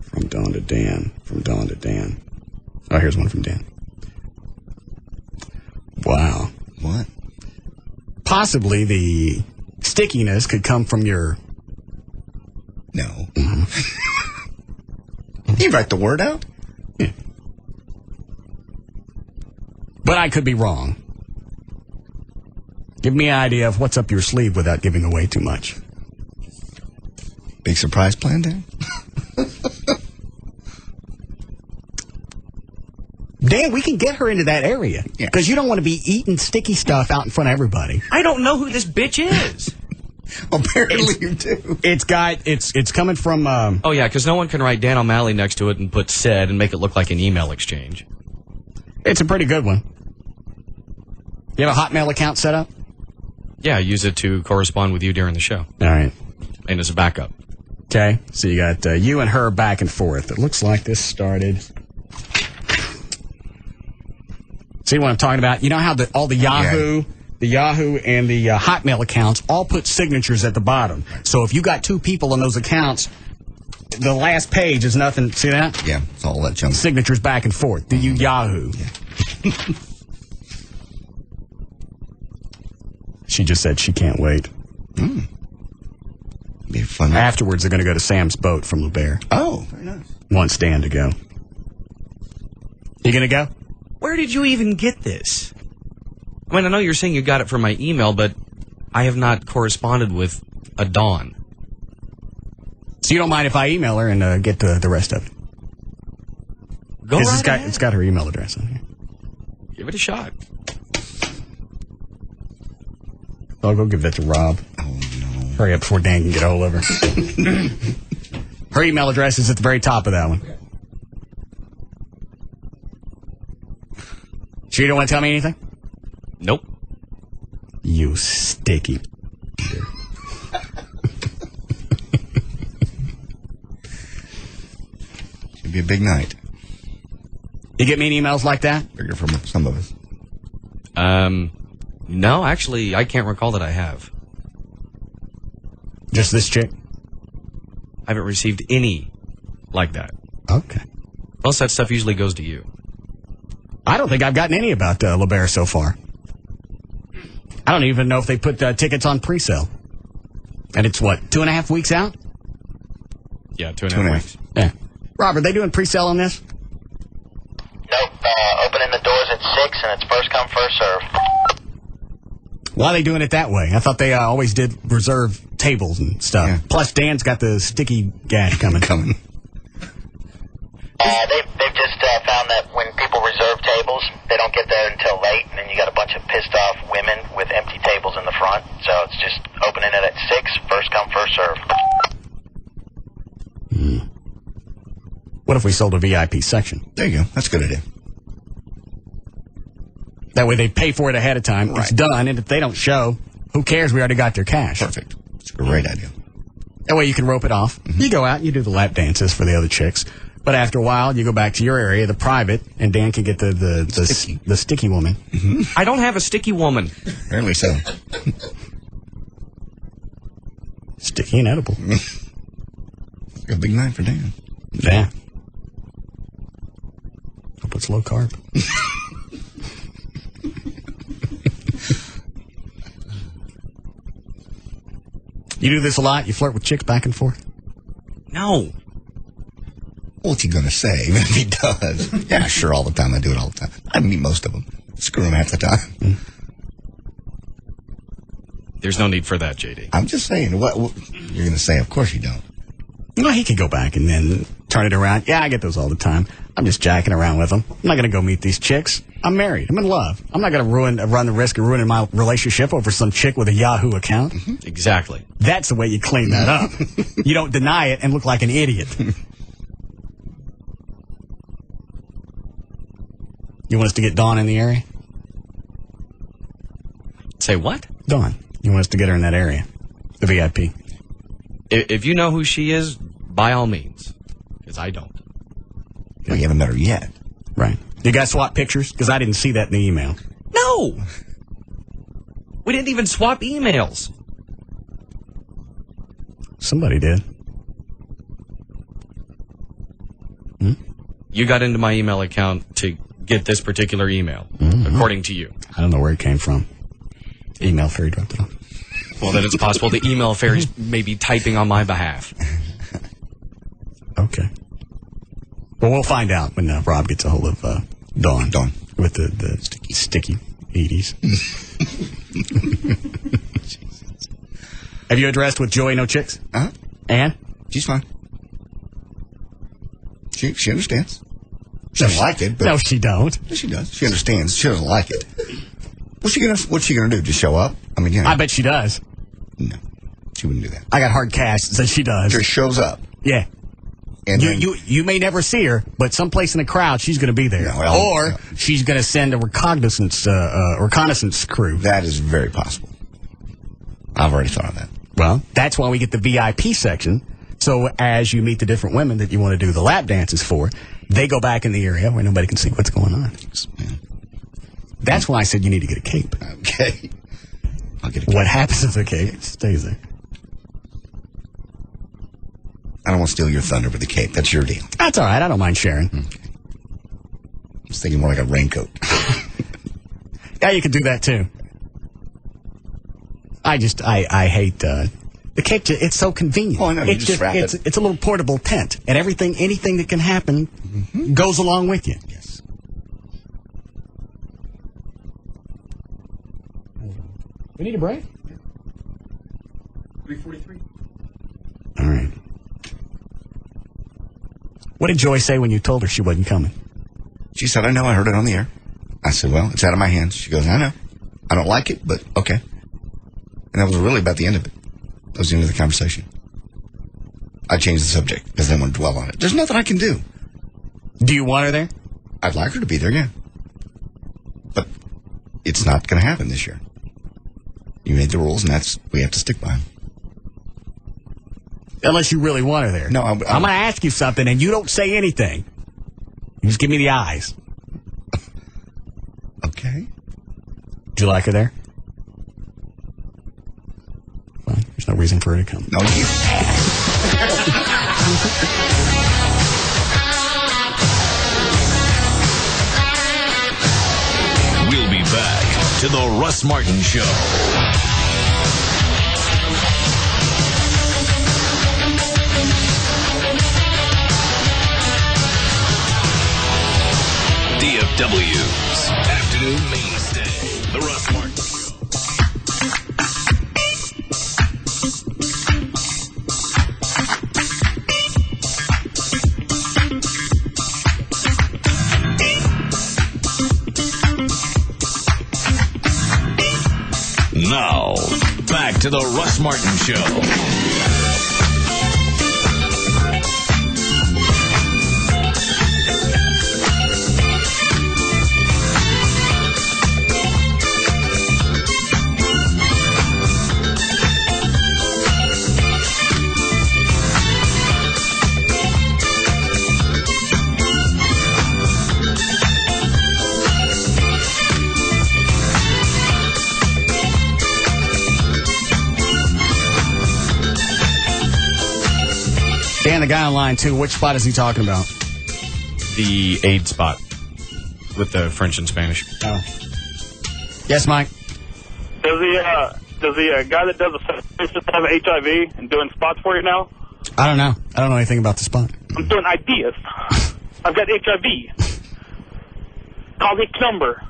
From Dawn to Dan. From Dawn to Dan. Oh, here's one from Dan. Wow. What? Possibly the stickiness could come from your... No. You write the word out? Yeah. But I could be wrong. Give me an idea of what's up your sleeve without giving away too much. Big surprise plan, Dan? Dan, we can get her into that area. Because you don't want to be eating sticky stuff out in front of everybody. I don't know who this bitch is. Apparently you do. It's coming from... Oh, yeah, because no one can write Dan O'Malley next to it and put said and make it look like an email exchange. It's a pretty good one. You have a Hotmail account set up? Yeah, I use it to correspond with you during the show. All right. And as a backup. Okay, so you got you and her back and forth. It looks like this started... See what I'm talking about? You know how all the Yahoo... Yeah. The Yahoo and the Hotmail accounts all put signatures at the bottom. So if you got two people on those accounts, the last page is nothing. See that? Yeah, it's all that junk. Signatures back and forth. Do you Yahoo? Yeah. She just said she can't wait. Be fun. Afterwards, they're going to go to Sam's boat from LeBaire. Oh, very nice. Wants Dan to go. You going to go? Where did you even get this? I mean, I know you're saying you got it from my email, but I have not corresponded with a Dawn. So you don't mind if I email her and get the rest of it? Go right ahead. It's got her email address on here. Give it a shot. I'll go give that to Rob. Oh, no. Hurry up before Dan can get a hold of her. Her email address is at the very top of that one. Sure you don't want to tell me anything? Nope. You sticky. Should be a big night. You get me emails like that? Bigger from some of us. No, actually, I can't recall that I have. Just this chick? I haven't received any like that. Okay. Most of that stuff usually goes to you. I don't think I've gotten any about LeBaron so far. I don't even know if they put tickets on pre-sale. And it's what, 2.5 weeks out? Yeah, 2.5 weeks. Yeah. Robert, they doing pre-sale on this? Nope. Opening the doors at 6, and it's first come, first serve. Why are they doing it that way? I thought they always did reserve tables and stuff. Yeah. Plus, Dan's got the sticky gash coming. They've just found that when people reserve tables, they don't get there until late, and then you got a bunch of pissed off women with empty tables in the front. So it's just opening it at 6, first come, first serve. What if we sold a VIP section? There you go. That's a good idea. That way they pay for it ahead of time. Right. It's done, and if they don't show, who cares? We already got their cash. Perfect. It's a great idea. That way you can rope it off. Mm-hmm. You go out, you do the lap dances for the other chicks. But after a while, you go back to your area, the private, and Dan can get the sticky woman. Mm-hmm. I don't have a sticky woman. Apparently so. Sticky and edible. A big night for Dan. Yeah. Hope it's low carb. You do this a lot? You flirt with chicks back and forth? No. What's he going to say, even if he does? Yeah, sure, all the time. I do it all the time. I meet most of them. Screw them half the time. There's no need for that, JD. I'm just saying. What you're going to say, of course you don't. Well, he could go back and then turn it around. Yeah, I get those all the time. I'm just jacking around with them. I'm not going to go meet these chicks. I'm married. I'm in love. I'm not going to run the risk of ruining my relationship over some chick with a Yahoo account. Mm-hmm. Exactly. That's the way you clean that up. You don't deny it and look like an idiot. You want us to get Dawn in the area? Say what? Dawn. You want us to get her in that area? The VIP. If you know who she is, by all means. Because I don't. Well, you haven't met her yet. Right. You guys swap pictures? Because I didn't see that in the email. No! We didn't even swap emails. Somebody did. You got into my email account to get this particular email, according to you. I don't know where it came from. Email fairy dropped it off. Well, then it's possible the email fairy's maybe typing on my behalf. Okay. Well, we'll find out when Rob gets a hold of Dawn. Dawn. With the sticky Edie's. Have you addressed with Joey No Chicks? Uh-huh. Ann? She's fine. She understands. She doesn't like it, but... No, she don't. She does. She understands. She doesn't like it. What's she gonna do? Just show up? I mean, I bet she does. No. She wouldn't do that. I got hard cash that says she does. Just shows up. Yeah. And you may never see her, but someplace in the crowd, she's going to be there. Or she's going to send a reconnaissance crew. That is very possible. I've already thought of that. Well, that's why we get the VIP section. So as you meet the different women that you want to do the lap dances for, they go back in the area where nobody can see what's going on. Yeah. That's why I said you need to get a cape. Okay. I'll get a cape. What happens if the cape stays there? I don't want to steal your thunder with the cape. That's your deal. That's all right. I don't mind sharing. Okay. I was thinking more like a raincoat. Yeah, you could do that too. I hate the cape. It's so convenient. Oh, I know. You just wrap it. It's a little portable tent, and anything that can happen goes along with you. Yes. We need a break. 3:43. All right. What did Joy say when you told her she wasn't coming? She said, I know. I heard it on the air. I said, well, it's out of my hands. She goes, I know. I don't like it, but okay. And that was really about the end of it. That was the end of the conversation. I changed the subject because I didn't want to dwell on it. There's nothing I can do. Do you want her there? I'd like her to be there, yeah. But it's not going to happen this year. You made the rules, and we have to stick by them. Unless you really want her there. No, I'm going to ask you something, and you don't say anything. You just give me the eyes. Okay. Did you like her there? Well, there's no reason for her to come. No, We'll be back to the Russ Martin Show. DFW's Afternoon Mainstay, the Russ Martin Show. Now, back to the Russ Martin Show. Dan, the guy on line 2, which spot is he talking about? The aid spot with the French and Spanish. Oh. Yes, Mike? Does the guy that does the just have HIV and doing spots for you now? I don't know. I don't know anything about the spot. I'm doing ideas. I've got HIV. Call this number.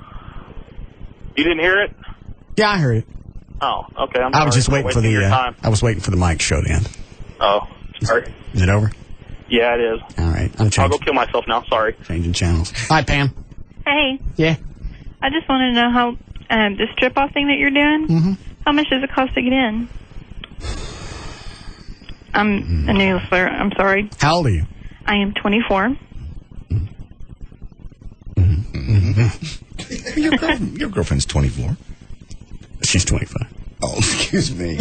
You didn't hear it? Yeah, I heard it. Oh, okay. I was just waiting for the. time. I was waiting for the mic show to end. Oh, sorry. Is it over? Yeah, it is. All right, I'm I'll changing. go kill myself now. Sorry. Changing channels. Hi, Pam. Hey, Yeah. I just want to know how the strip-off thing that you're doing, how much does it cost to get in? I'm a new listener. I'm sorry. How old are you? I am 24. Your girlfriend's 24. She's 25. Oh, excuse me.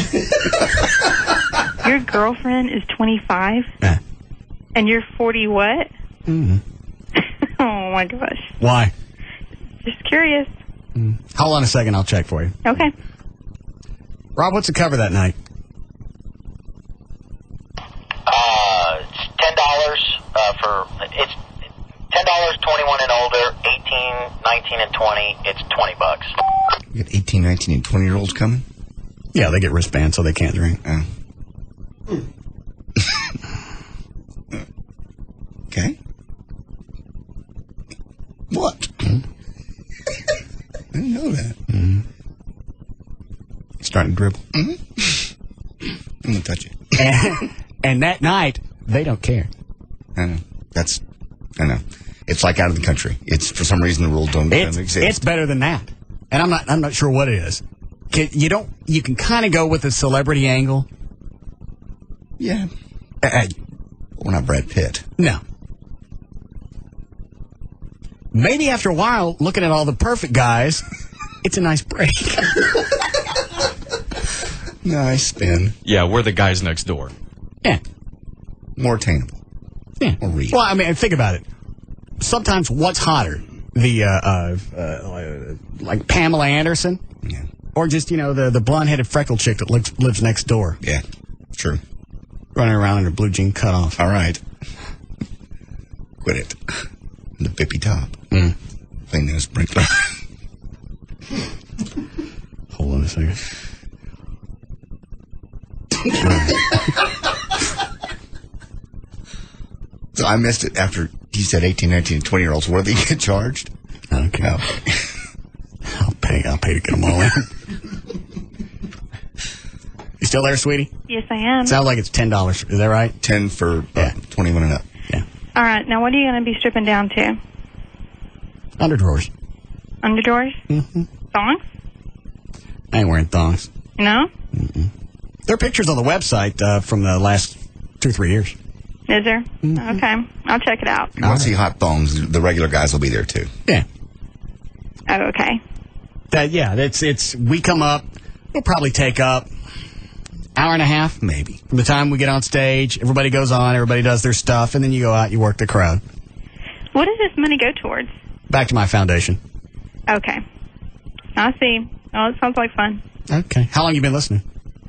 Your girlfriend is 25? Yeah. And you're 40 what? Mm-hmm. Oh, my gosh. Why? Just curious. Hold on a second. I'll check for you. Okay. Rob, what's the cover that night? It's $10 it's $10 21 and older, 18, 19, and 20. It's $20. You got 18, 19, and 20-year-olds coming? Yeah, they get wristbands so they can't drink. Okay. What? I didn't know that. Starting to dribble. I'm going to touch it. And that night, they don't care. I know. I know. It's like out of the country. It's, for some reason, the rules don't exist. It's better than that. And I'm not sure what it is. You can kind of go with the celebrity angle. Yeah. We're not Brad Pitt. No. Maybe after a while, looking at all the perfect guys, it's a nice break. Nice spin. Yeah, we're the guys next door. Yeah. More attainable. Yeah. More real. Well, I mean, think about it. Sometimes what's hotter? The, like Pamela Anderson? Yeah. Or just, the blonde-headed freckled chick that lives next door. Yeah. True. Running around in her blue jean cutoff. All right. Quit it. The bippy top. Clean those sprinkler. Hold on a second. So I missed it after he said 18, 19, and 20-year-olds. What do they get charged? I don't care. I'll pay to get them all in. You still there, sweetie? Yes, I am. Sounds like it's $10. Is that right? 10 for 21 and up. Yeah. All right. Now, what are you going to be stripping down to? Underdrawers. Underdrawers? Mm-hmm. Thongs? I ain't wearing thongs. No? Mm-mm. There are pictures on the website from the last 2-3 years. Is there? Mm-hmm. Okay. I'll check it out. If you want to see hot thongs, the regular guys will be there, too. Yeah. Oh, okay. It's we come up, we'll probably take up hour and a half, maybe. From the time we get on stage, everybody goes on, everybody does their stuff, and then you go out, you work the crowd. What does this money go towards? Back to my foundation. Okay. I see. Oh, it sounds like fun. Okay. How long you been listening?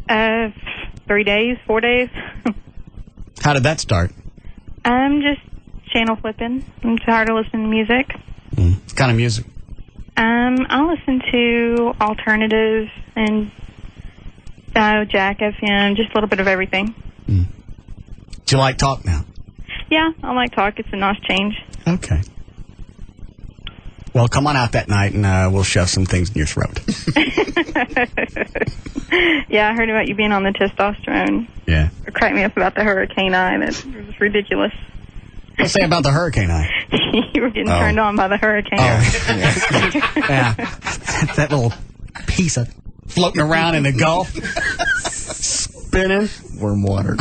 3 days, 4 days. How did that start? I'm just channel flipping. I'm tired of listening to music. What kind of music? I listen to alternative and Jack FM, just a little bit of everything. Do you like talk now? Yeah, I like talk. It's a nice change. Okay. Well, come on out that night and we'll shove some things in your throat. Yeah, I heard about you being on the testosterone. Yeah. It cracked me up about the hurricane eye. That was ridiculous. What's say about the hurricane eye? You were getting turned on by the hurricane. Yeah. That little piece of floating around in the Gulf. Spinning. Warm water.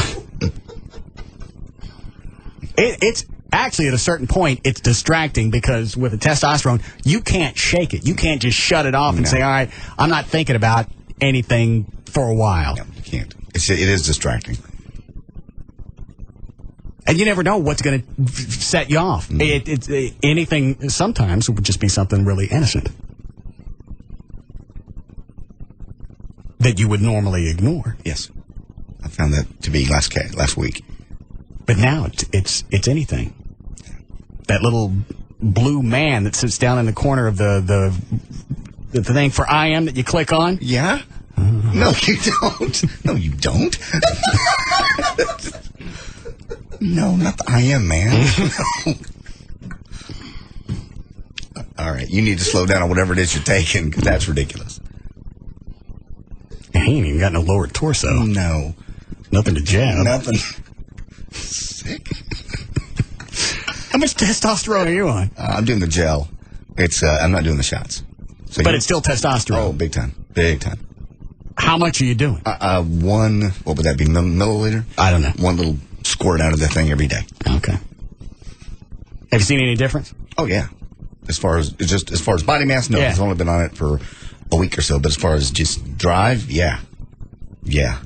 It's actually, at a certain point, it's distracting because with the testosterone, you can't shake it. You can't just shut it off and say, all right, I'm not thinking about anything for a while. No, you can't. It is distracting. And you never know what's going to set you off. Anything sometimes would just be something really innocent that you would normally ignore. Yes. I found that to be last week. But now it's anything. That little blue man that sits down in the corner of the thing for IM that you click on. Yeah? No, you don't. No, you don't. No, not the IM, man. All right, you need to slow down on whatever it is you're taking, because that's ridiculous. He ain't even got no lower torso. No. Nothing to jab. Nothing. Sick. How much testosterone are you on? I'm doing the gel. I'm not doing the shots. So but it's still testosterone. Oh, big time. Big time. How much are you doing? One, what would that be, milliliter? I don't know. One little squirt out of the thing every day. Okay. Have you seen any difference? Oh, yeah. As far as body mass, no. Yeah. I've only been on it for a week or so. But as far as just drive, yeah. Yeah.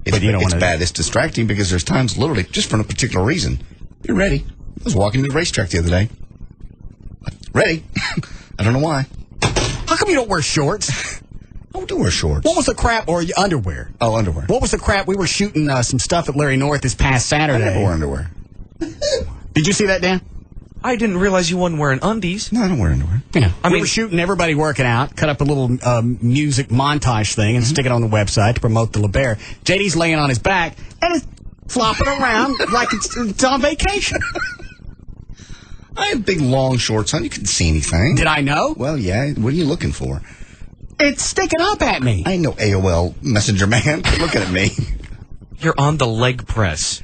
It's bad. It's distracting because there's times, literally, just for no particular reason, you're ready. I was walking to the racetrack the other day. Ready. I don't know why. How come you don't wear shorts? I do wear shorts. What was the crap, or underwear? Oh, underwear. What was the crap? We were shooting some stuff at Larry North this past Saturday. I never wore underwear. Did you see that, Dan? I didn't realize you wasn't wearing undies. No, I don't wear underwear. Yeah. We were shooting everybody working out, cut up a little music montage thing, and stick it on the website to promote the LeBaire. JD's laying on his back and is flopping around like it's on vacation. I have big, long shorts on. You couldn't see anything. Did I know? Well, yeah. What are you looking for? It's sticking up at me. I ain't no AOL messenger man. Quit looking at me. You're on the leg press.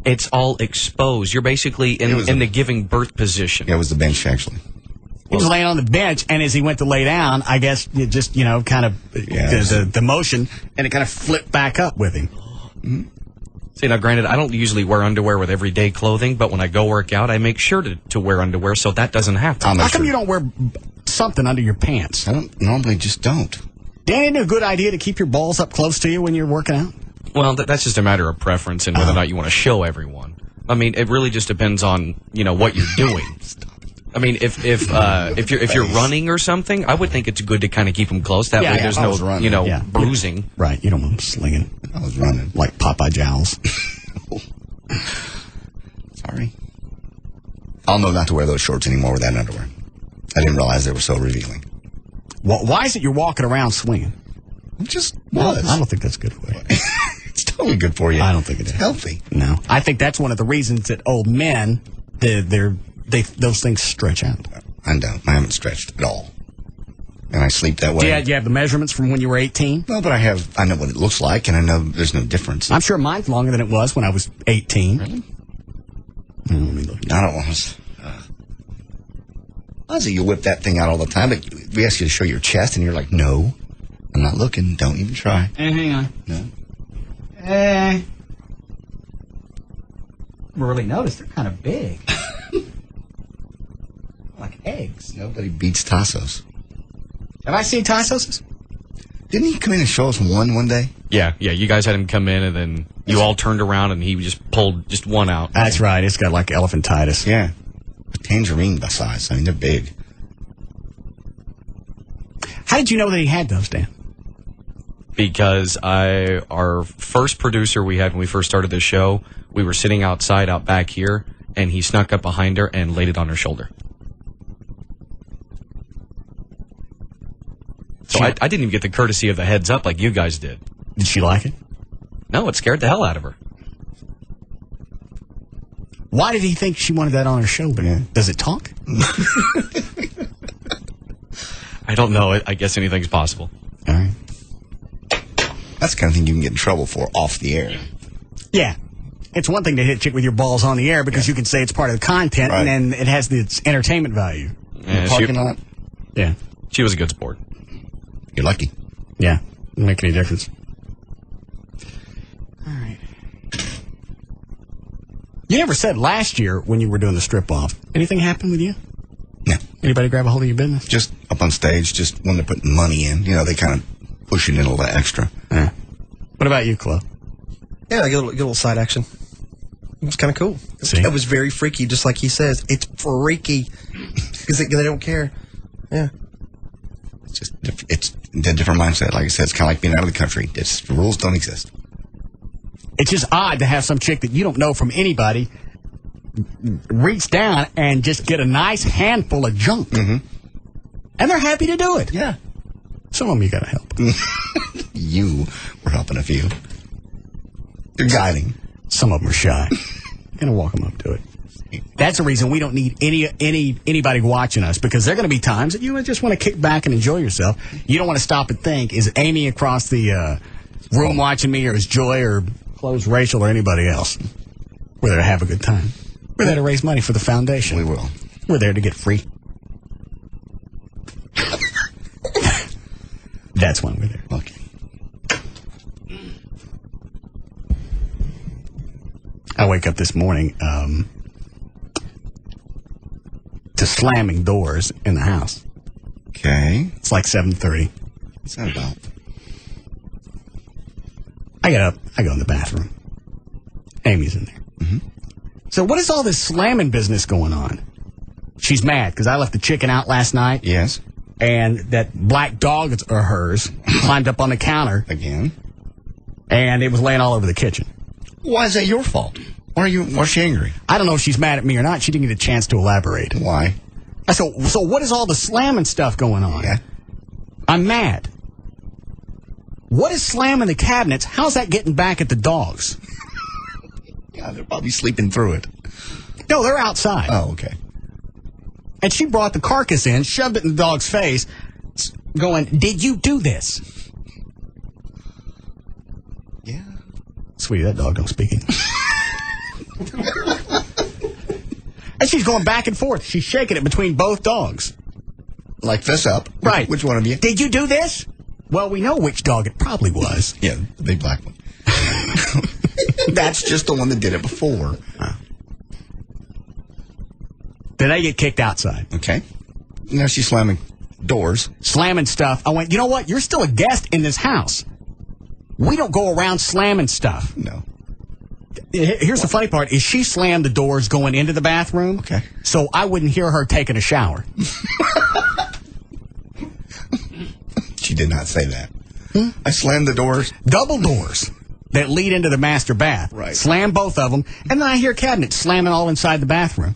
It's all exposed. You're basically in the giving birth position. Yeah, it was the bench, actually. He was laying on the bench, and as he went to lay down, I guess it just, kind of the motion, and it kind of flipped back up with him. Mm-hmm. See, now, granted, I don't usually wear underwear with everyday clothing, but when I go work out, I make sure to wear underwear so that doesn't happen. How come you don't wear something under your pants? I don't normally just don't. Dan, isn't it a good idea to keep your balls up close to you when you're working out? Well, that's just a matter of preference and whether or not you want to show everyone. I mean, it really just depends on what you're doing. I mean, if you're running or something, I would think it's good to kind of keep them close. That way, there's no bruising. Right, you don't want them slinging. I was running like Popeye Jowls. Sorry. I'll know not to wear those shorts anymore with that underwear. I didn't realize they were so revealing. Why is it you're walking around swinging? It just was. I don't think that's good for you. It's totally good for you. I don't think it is. It's healthy. No. I think that's one of the reasons that old men, those things stretch out. I don't. I haven't stretched at all. And I sleep that way. Do you have the measurements from when you were 18? No, but I know what it looks like, and I know there's no difference. I'm sure mine's longer than it was when I was 18. Really? Let me look. I don't want to. I say you whip that thing out all the time, but we ask you to show your chest, and you're like, no, I'm not looking. Don't even try. Hey, hang on. No. Hey. Really noticed they're kind of big. Like eggs. Nobody beats Tassos. Have I seen Tassos? Didn't he come in and show us one day? Yeah. You guys had him come in, and then you all turned around, and he just pulled just one out. That's right. It's got like elephantitis. Yeah. A tangerine size. I mean, they're big. How did you know that he had those, Dan? Because our first producer we had when we first started this show, we were sitting outside out back here, and he snuck up behind her and laid it on her shoulder. So I didn't even get the courtesy of the heads up like you guys did. Did she like it? No, it scared the hell out of her. Why did he think she wanted that on her shoulder? Yeah. Does it talk? I don't know. I guess anything's possible. All right. That's the kind of thing you can get in trouble for off the air. Yeah. It's one thing to hit a chick with your balls on the air because you can say it's part of the content, and then it has its entertainment value. Yeah, the parking lot? Yeah. She was a good sport. You're lucky. Yeah. Doesn't make any difference. All right. You never said last year when you were doing the strip-off, anything happened with you? No. Anybody grab a hold of your business? Just up on stage, just when they're putting money in, they kind of push it in a little extra. Yeah. What about you, Chloe? Yeah, I get a little side action. It was kind of cool. See? It was very freaky, just like he says. It's freaky because they don't care. Yeah. It's a different mindset. Like I said, it's kind of like being out of the country. The rules don't exist. It's just odd to have some chick that you don't know from anybody reach down and just get a nice handful of junk. Mm-hmm. And they're happy to do it. Yeah. Some of them you got to help. You were helping a few. You're guiding. Some of them are shy. You're going to walk them up to it. That's the reason we don't need anybody watching us, because there are going to be times that you just want to kick back and enjoy yourself. You don't want to stop and think, is Amy across the room watching me, or is Joy or Chloe's Rachel or anybody else? We're there to have a good time. We're there to raise money for the foundation. We will. We're there to get free. That's why we're there. Okay. I wake up this morning to slamming doors in the house. Okay. It's like 7:30. What's that about? I get up. I go in the bathroom. Amy's in there. Mm-hmm. So what is all this slamming business going on? She's mad because I left the chicken out last night. Yes. And that black dog of hers climbed up on the counter. Again. And it was laying all over the kitchen. Why is that your fault? Why is she angry? I don't know if she's mad at me or not. She didn't get a chance to elaborate. Why? So what is all the slamming stuff going on? Yeah. I'm mad. What is slamming the cabinets? How's that getting back at the dogs? Yeah, they're probably sleeping through it. No, they're outside. Oh, okay. And she brought the carcass in, shoved it in the dog's face, going, "Did you do this?" Yeah. Sweetie, that dog don't speak English. And she's going back and forth. She's shaking it between both dogs. Like this up. Right. Which one of you? Did you do this? Well, we know which dog it probably was. Yeah, the big black one. That's just the one that did it before. Then I get kicked outside. Okay. Now she's slamming doors. Slamming stuff. I went, you know what? You're still a guest in this house. We don't go around slamming stuff. No. Here's the funny part, is she slammed the doors going into the bathroom. Okay. So I wouldn't hear her taking a shower. She did not say that. I slammed the doors. Double doors that lead into the master bath. Right. Slam both of them, and then I hear cabinets slamming all inside the bathroom.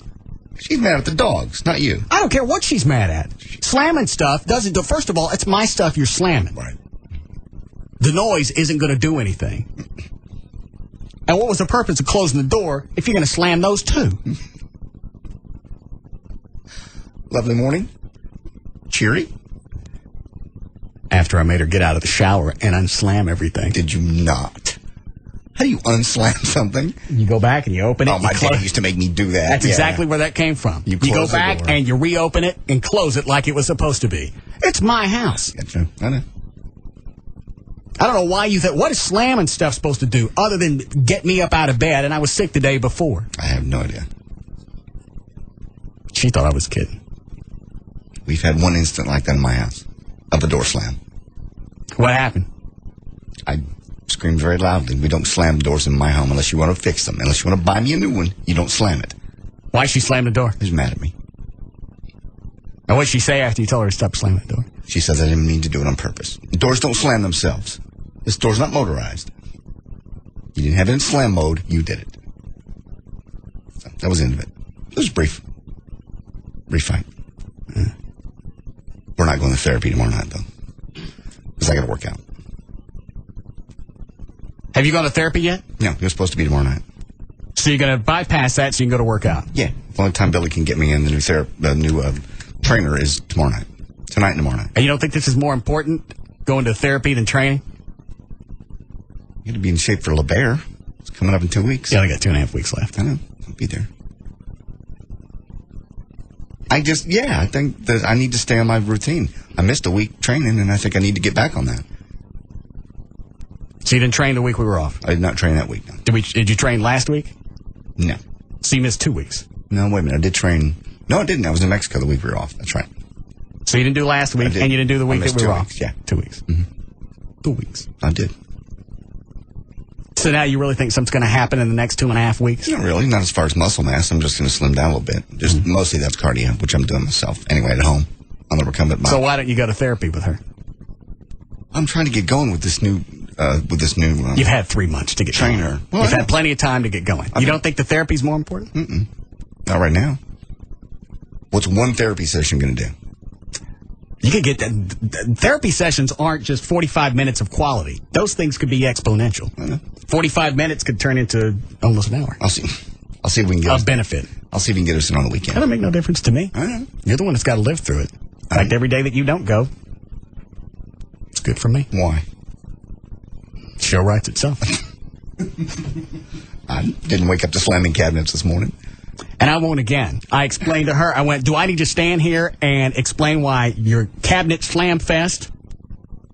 She's mad at the dogs, not you. I don't care what she's mad at. Slamming stuff doesn't. First of all, it's my stuff you're slamming. Right. The noise isn't going to do anything. And what was the purpose of closing the door if you're going to slam those too? Lovely morning. Cheery. After I made her get out of the shower and unslam everything. Did you not? How do you unslam something? You go back and you open it. Oh, my dad used to make me do that. That's exactly where that came from. You go back and you reopen it and close it like it was supposed to be. It's my house. Gotcha. I know. I don't know why you think, what is slamming stuff supposed to do other than get me up out of bed, and I was sick the day before? I have no idea. She thought I was kidding. We've had one instant like that in my house, of a door slam. What happened? I screamed very loudly. We don't slam doors in my home unless you want to fix them. Unless you want to buy me a new one, you don't slam it. Why she slammed the door? She's mad at me. And what did she say after you told her to stop slamming the door? She says I didn't mean to do it on purpose. The doors don't slam themselves. This door's not motorized. You didn't have it in slam mode. You did it. So that was the end of it. It was brief. Brief fight. We're not going to therapy tomorrow night, though. Because I got to work out. Have you gone to therapy yet? No, you're supposed to be tomorrow night. So you're going to bypass that so you can go to work out? Yeah. The only time Billy can get me in, the new trainer, is tomorrow night. Tonight and tomorrow night. And you don't think this is more important, going to therapy, than training? You got to be in shape for LeBaron. It's coming up in 2 weeks. Yeah, I got 2.5 weeks left. I know. I'll be there. I think that I need to stay on my routine. I missed a week training, and I think I need to get back on that. So you didn't train the week we were off? I did not train that week, no. Did you train last week? No. So you missed 2 weeks? No, wait a minute. I did train. No, I didn't. I was in Mexico the week we were off. That's right. So you didn't do last week, and you didn't do the week that we were off? Yeah. 2 weeks. Mm-hmm. 2 weeks. I did. So now you really think something's going to happen in the next 2.5 weeks? Not really. Not as far as muscle mass. I'm just going to slim down a little bit. Just mostly that's cardio, which I'm doing myself anyway at home. I'll never come at my. So why don't you go to therapy with her? I'm trying to get going with this new. You've had 3 months to get trainer. Going. Well, you've had plenty of time to get going. You don't think the therapy's more important? Mm-mm. Not right now. What's one therapy session going to do? You could get therapy sessions aren't just 45 minutes of quality. Those things could be exponential. 45 minutes could turn into almost an hour. I'll see if we can get a benefit. I'll see if we can get us in on the weekend. That don't make no difference to me. I know. You're the one that's got to live through it. In fact, every day that you don't go, it's good for me. Why? Show writes itself. I didn't wake up to slamming cabinets this morning. And I won't again. I explained to her, I went, do I need to stand here and explain why your cabinet slam fest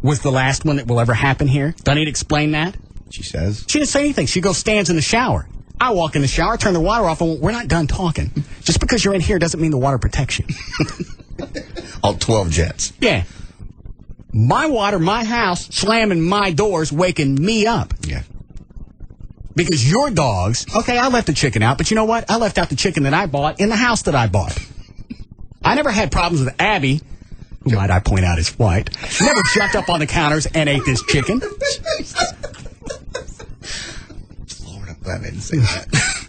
was the last one that will ever happen here? Do I need to explain that? She says. She didn't say anything. She goes, stands in the shower. I walk in the shower, turn the water off, and we're not done talking. Just because you're in here doesn't mean the water protects you. All 12 jets. Yeah. My water, my house, slamming my doors, waking me up. Yeah. Because your dogs, okay, I left the chicken out, but you know what? I left out the chicken that I bought in the house that I bought. I never had problems with Abby, who might I point out is white. She never jumped up on the counters and ate this chicken. Lord, I'm glad I didn't say that.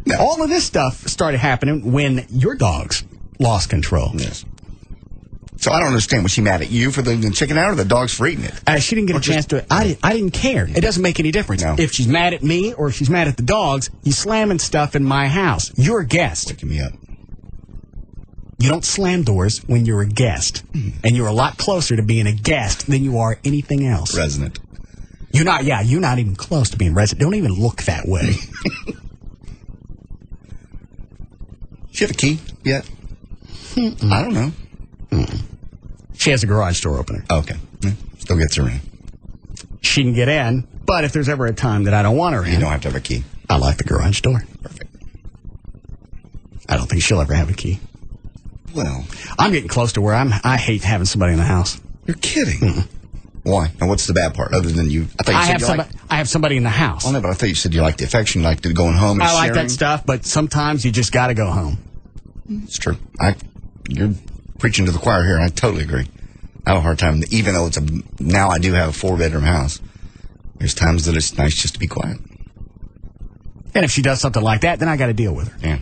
No. All of this stuff started happening when your dogs lost control. Yes. So I don't understand. Was she mad at you for the chicken out or the dogs for eating it? She didn't get a chance to. I didn't care. It doesn't make any difference. No. If she's mad at me or if she's mad at the dogs, you slamming stuff in my house. You're a guest. Waking me up. You don't slam doors when you're a guest. And you're a lot closer to being a guest than you are anything else. Resident. You're not even close to being resident. Don't even look that way. She have a key yet? I don't know. She has a garage door opener. Okay. Still gets her in. She can get in, but if there's ever a time that I don't want her in... You don't have to have a key. I like the garage door. Perfect. I don't think she'll ever have a key. Well... I'm getting close to where I hate having somebody in the house. You're kidding. Why? And what's the bad part, other than you... I have somebody in the house. Oh, no, but I thought you said you liked the affection, you liked going home and I like sharing. that stuff, but sometimes you just got to go home. It's true. You're preaching to the choir here, and I totally agree. I have a hard time, even though now I do have a 4-bedroom house. There's times that it's nice just to be quiet. And if she does something like that, then I got to deal with her. Yeah.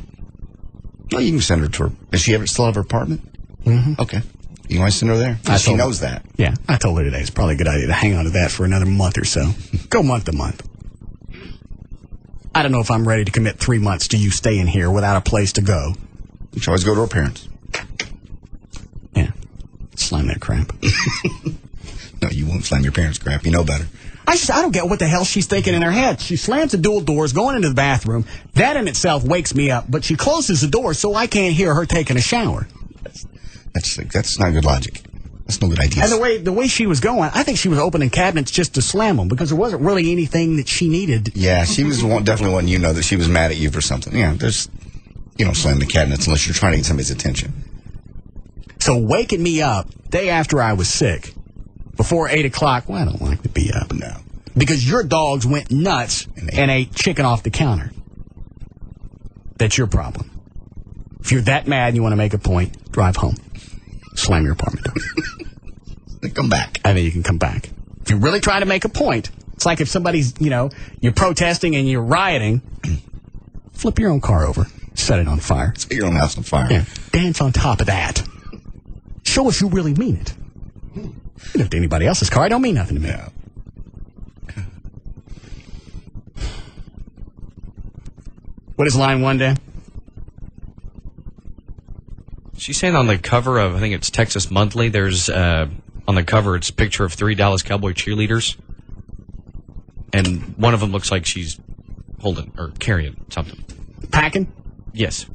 Well, you can send her to her. Does she still have her apartment? Mm-hmm. Okay. You want to send her there? She knows that. Yeah. I told her today it's probably a good idea to hang on to that for another month or so. Go month to month. I don't know if I'm ready to commit 3 months to you staying here without a place to go. You should always go to her parents. Yeah. Slam that crap. No, you won't slam your parents' crap. You know better. I don't get what the hell she's thinking in her head. She slams the dual doors going into the bathroom. That in itself wakes me up, but she closes the door so I can't hear her taking a shower. That's not good logic. That's no good idea. And the way she was going, I think she was opening cabinets just to slam them because there wasn't really anything that she needed. Yeah, she was definitely one that she was mad at you for something. Yeah, you don't slam the cabinets unless you're trying to get somebody's attention. So waking me up day after I was sick, before 8 o'clock, well, I don't like to be up. No. Because your dogs went nuts and ate chicken off the counter. That's your problem. If you're that mad and you want to make a point, drive home. slam your apartment door. Then come back. And then you can come back. If you're really trying to make a point, it's like if somebody's, you're protesting and you're rioting, flip your own car over, set it on fire. Set your own house on fire. Yeah, dance on top of that. Show us you really mean it. If to anybody else's car, it don't mean nothing to me. Yeah. What is line 1, Dan? She's saying on the cover of, I think it's Texas Monthly, there's, on the cover, it's a picture of 3 Dallas Cowboy cheerleaders. And one of them looks like she's holding, or carrying something. Packing? Yes.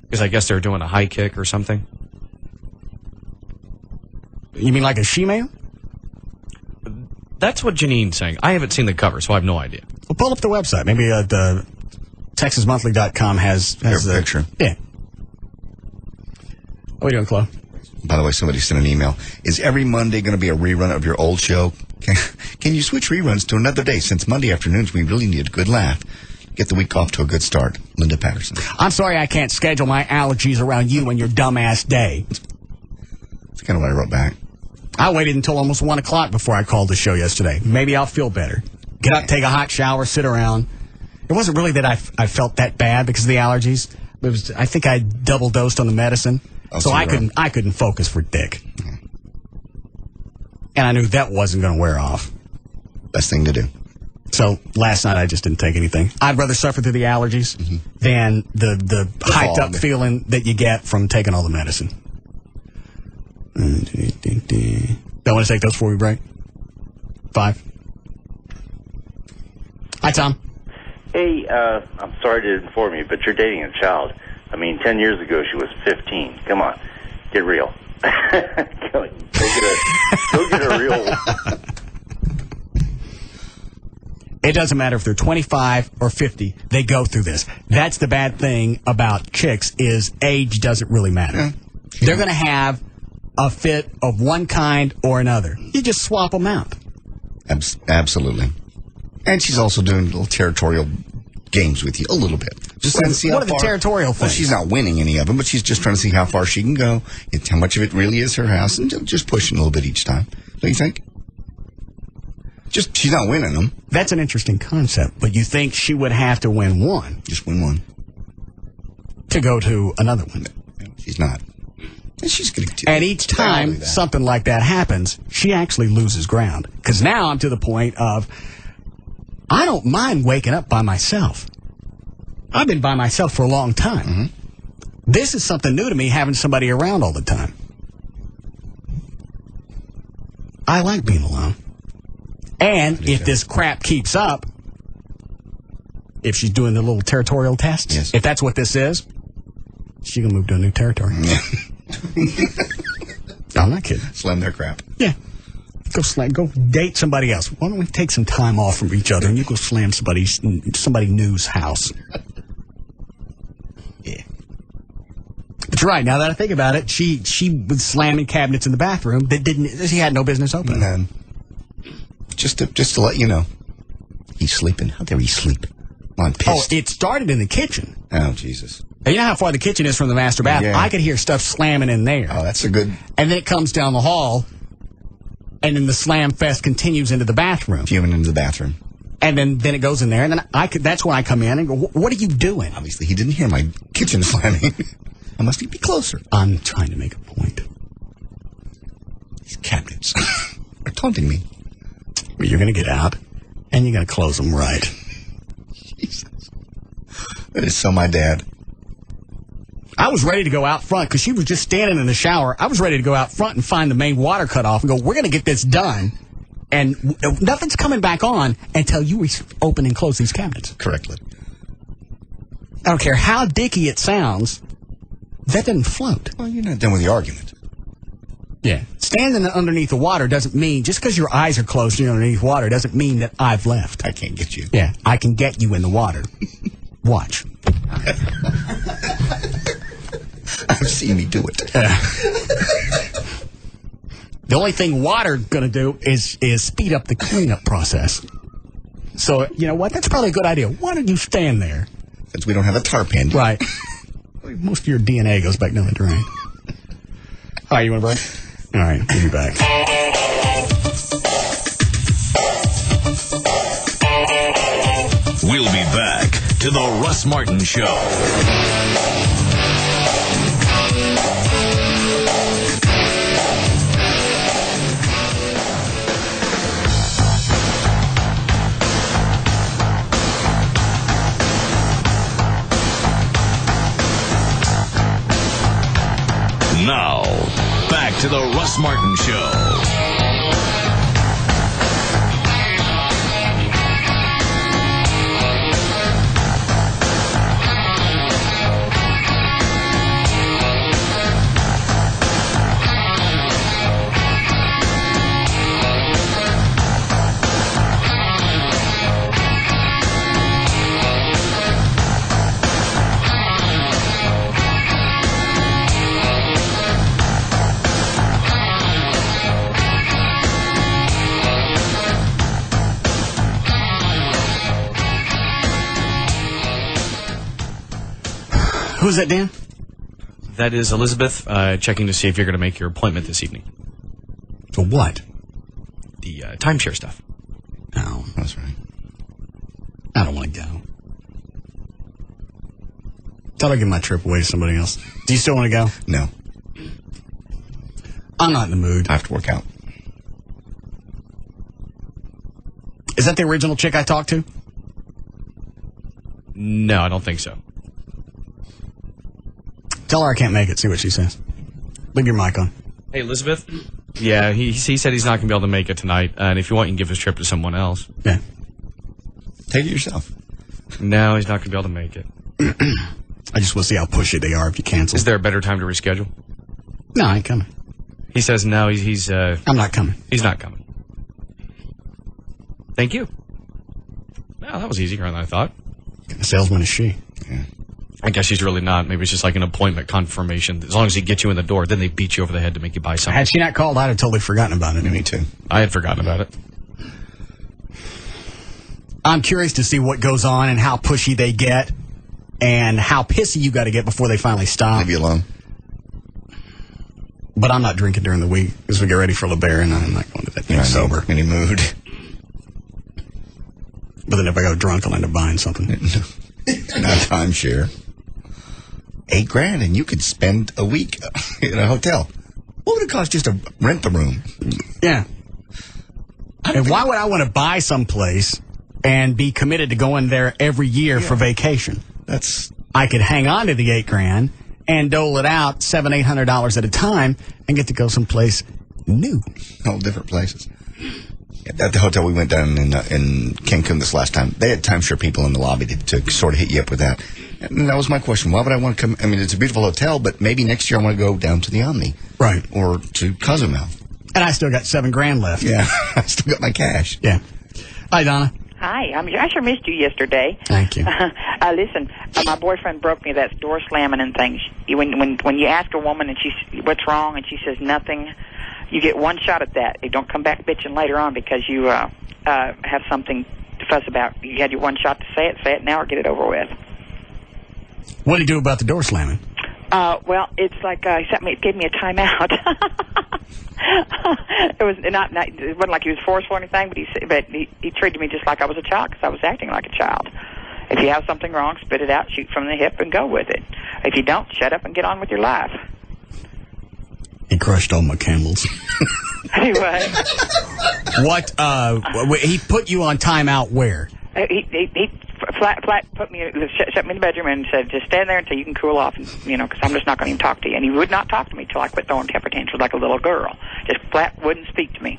Because I guess they're doing a high kick or something. You mean like a she-male? That's what Janine's saying. I haven't seen the cover, so I have no idea. Well, pull up the website. Maybe the TexasMonthly.com has a picture. Yeah. What are we doing, Chloe? By the way, somebody sent an email. Is every Monday going to be a rerun of your old show? Can you switch reruns to another day? Since Monday afternoons, we really need a good laugh. Get the week off to a good start. Linda Patterson. I'm sorry I can't schedule my allergies around you and your dumbass day. That's kind of what I wrote back. I waited until almost 1 o'clock before I called the show yesterday. Maybe I'll feel better. Get up, take a hot shower, sit around. It wasn't really that I felt that bad because of the allergies. It was, I think I double dosed on the medicine. So I couldn't focus for dick. And I knew that wasn't going to wear off. Best thing to do. So last night I just didn't take anything. I'd rather suffer through the allergies than the hyped up feeling that you get from taking all the medicine. Don't want to take those before we break? 5. Hi, Tom. Hey, I'm sorry to inform you, but you're dating a child. I mean, 10 years ago, she was 15. Come on. Get real. Go get a real one. It doesn't matter if they're 25 or 50. They go through this. That's the bad thing about chicks is age doesn't really matter. Yeah. They're going to have a fit of one kind or another. You just swap them out. Absolutely. And she's also doing little territorial games with you a little bit. Just trying to see what are the territorial things? Well, she's not winning any of them, but she's just trying to see how far she can go, how much of it really is her house, and just pushing a little bit each time. Don't you think? Just she's not winning them. That's an interesting concept, but you think she would have to win one? Just win one to go to another one. She's not. And she's going to. And each time something like that happens, she actually loses ground. Because now I'm to the point of I don't mind waking up by myself. I've been by myself for a long time. Mm-hmm. This is something new to me, having somebody around all the time. I like being alone. And if this crap keeps up, if she's doing the little territorial tests, if that's what this is, she's going to move to a new territory. Yeah. I'm not kidding. Slam their crap. Yeah. Go date somebody else. Why don't we take some time off from each other and you go slam somebody new's house? Yeah. But you're right. Now that I think about it, she was slamming cabinets in the bathroom that she had no business opening. Just to let you know, he's sleeping. How dare he sleep? I'm pissed. Oh, it started in the kitchen. Oh, Jesus. And you know how far the kitchen is from the master bath? Yeah. I could hear stuff slamming in there. Oh, that's a good... And then it comes down the hall, and then the slam fest continues into the bathroom. Fuming into the bathroom. And then it goes in there, and then that's when I come in and go, what are you doing? Obviously, he didn't hear my kitchen slamming. I must be closer. I'm trying to make a point. These cabinets are taunting me. Well, you're going to get out, and you're going to close them right. Jesus. That is so my dad. I was ready to go out front because she was just standing in the shower. I was ready to go out front and find the main water cut off and go, we're going to get this done. And nothing's coming back on until you open and close these cabinets. Correctly. I don't care how dicky it sounds. That doesn't float. Well, you're not done with the argument. Yeah. Standing underneath the water doesn't mean, just because your eyes are closed and you're underneath water doesn't mean that I've left. I can't get you. Yeah. I can get you in the water. Watch. I've seen me do it. The only thing water's going to do is speed up the cleanup process. So, you know what? That's probably a good idea. Why don't you stand there? Since we don't have a tarp handy. Right. Most of your DNA goes back down the drain. All right, you want a break? All right, we'll be back. We'll be back to the Russ Martin Show. Now, back to the Russ Martin Show. Who's that, Dan? That is Elizabeth checking to see if you're going to make your appointment this evening. For what? The timeshare stuff. No, That's right. I don't want to go. Thought I'd give my trip away to somebody else. Do you still want to go? No. I'm not in the mood. I have to work out. Is that the original chick I talked to? No, I don't think so. Tell her I can't make it. See what she says. Leave your mic on. Hey, Elizabeth? Yeah, he said he's not going to be able to make it tonight. And if you want, you can give his trip to someone else. Yeah. Take it yourself. No, he's not going to be able to make it. I just want to see how pushy they are if you cancel. Is there a better time to reschedule? No, I ain't coming. He says no, he's I'm not coming. He's not coming. Thank you. Well, that was easier than I thought. A salesman is she. Yeah. I guess she's really not. Maybe it's just like an appointment confirmation. As long as he gets you in the door, then they beat you over the head to make you buy something. Had she not called, I'd have totally forgotten about it. Me too. I had forgotten about it. I'm curious to see what goes on and how pushy they get and how pissy you got to get before they finally stop. Leave you alone. But I'm not drinking during the week as we get ready for LeBaron, and I'm not going to that thing sober. Any mood. But then if I go drunk, I'll end up buying something. Not timeshare. $8,000 and you could spend a week in a hotel. What would it cost just to rent the room? Yeah. And why would I want to buy someplace and be committed to going there every year for vacation? I could hang on to the $8,000 and dole it out $700-800 at a time and get to go someplace new. All different places. At the hotel we went down in Cancun this last time, they had timeshare people in the lobby to sort of hit you up with that. And that was my question. Why would I want to come? I mean, it's a beautiful hotel, but maybe next year I want to go down to the Omni. Right. Or to Cozumel. And I still got $7,000 left. Yeah. I still got my cash. Yeah. Hi, Donna. Hi. I sure missed you yesterday. Thank you. Listen, my boyfriend broke me that door slamming and things. When you ask a woman and she's what's wrong and she says nothing, you get one shot at that. You don't come back bitching later on because you have something to fuss about. You had your one shot to say it now or get it over with. What did he do about the door slamming? Well, it's like he gave me a timeout. It was not it wasn't like he was forceful or anything, but he treated me just like I was a child because I was acting like a child. If you have something wrong, spit it out, shoot from the hip, and go with it. If you don't, shut up and get on with your life. He crushed all my camels. Anyway. What? He put you on timeout where? He flat shut me in the bedroom and said, just stand there until you can cool off, because I'm just not going to even talk to you. And he would not talk to me till I quit throwing temper tantrums like a little girl. Just flat wouldn't speak to me.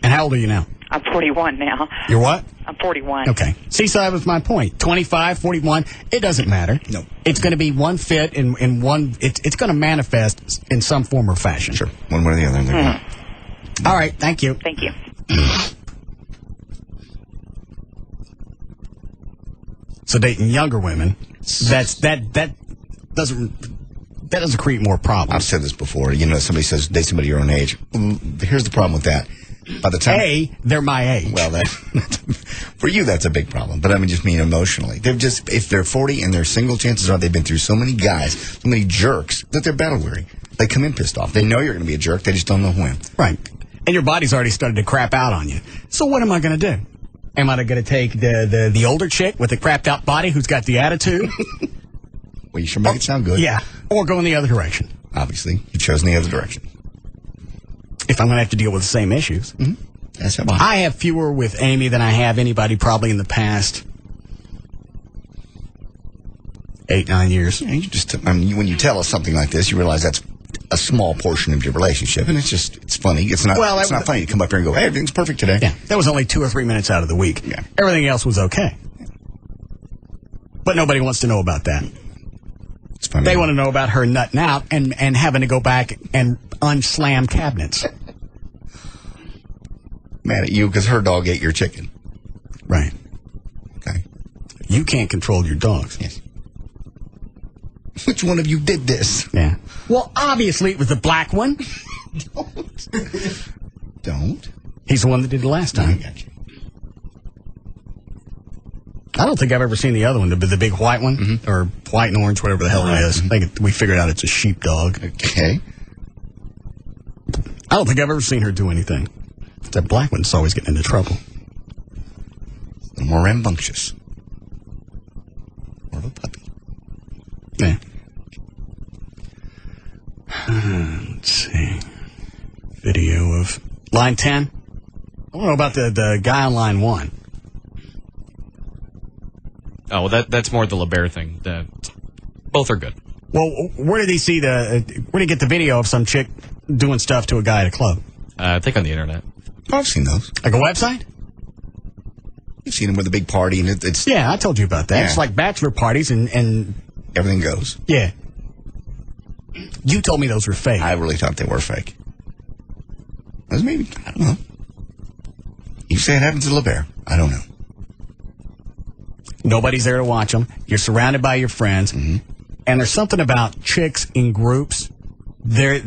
And how old are you now? I'm 41 now. You're what? I'm 41. Okay. See, so that was my point. 25, 41, it doesn't matter. No. It's going to be one fit in one, it's going to manifest in some form or fashion. Sure. One way or the other. Mm-hmm. All right. Thank you. Thank you. So dating younger women, that doesn't create more problems. I've said this before. Somebody says date somebody your own age. Here's the problem with that. By the time they're my age. Well, for you that's a big problem. But I just mean emotionally. If they're 40 and they're single, chances are they've been through so many guys, so many jerks that they're battle weary. They come in pissed off. They know you're going to be a jerk. They just don't know when. Right. And your body's already started to crap out on you. So what am I going to do? Am I going to take the older chick with the crapped out body who's got the attitude? Well, you sure make it sound good. Yeah. Or go in the other direction. Obviously, you've chosen the other direction. If I'm going to have to deal with the same issues. Mm-hmm. That's how I have fewer with Amy than I have anybody probably in the past 8-9 years. Yeah, when you tell us something like this, you realize that's a small portion of your relationship, and it's funny. It's not funny to come up here and go, hey, everything's perfect today. Yeah, that was only 2 or 3 minutes out of the week. Yeah. Everything else was okay. But nobody wants to know about that. It's funny. They want to know about her nutting out and having to go back and unslam cabinets. Mad at you because her dog ate your chicken. Right. Okay. You can't control your dogs. Yes. Which one of you did this? Yeah. Well, obviously it was the black one. Don't. He's the one that did it last time. I got you. I don't think I've ever seen the other one, the big white one, or white and orange, whatever the hell it is. I think we figured out it's a sheepdog. Okay. I don't think I've ever seen her do anything. That black one's always getting into trouble. A little more rambunctious. More of a puppy. Yeah. Let's see. Video of line 10. I don't know about the guy on line 1. Oh, well, that's more the LeBaire thing. Both are good. Well, where did he see where did he get the video of some chick doing stuff to a guy at a club? I think on the internet. I've seen those. Like a website? You've seen them with a big party, and it's... Yeah, I told you about that. Yeah. It's like bachelor parties and... Everything goes. Yeah. You told me those were fake. I really thought they were fake. Maybe, I don't know. You say it happens to LeBaire. I don't know. Nobody's there to watch them. You're surrounded by your friends. Mm-hmm. And there's something about chicks in groups. They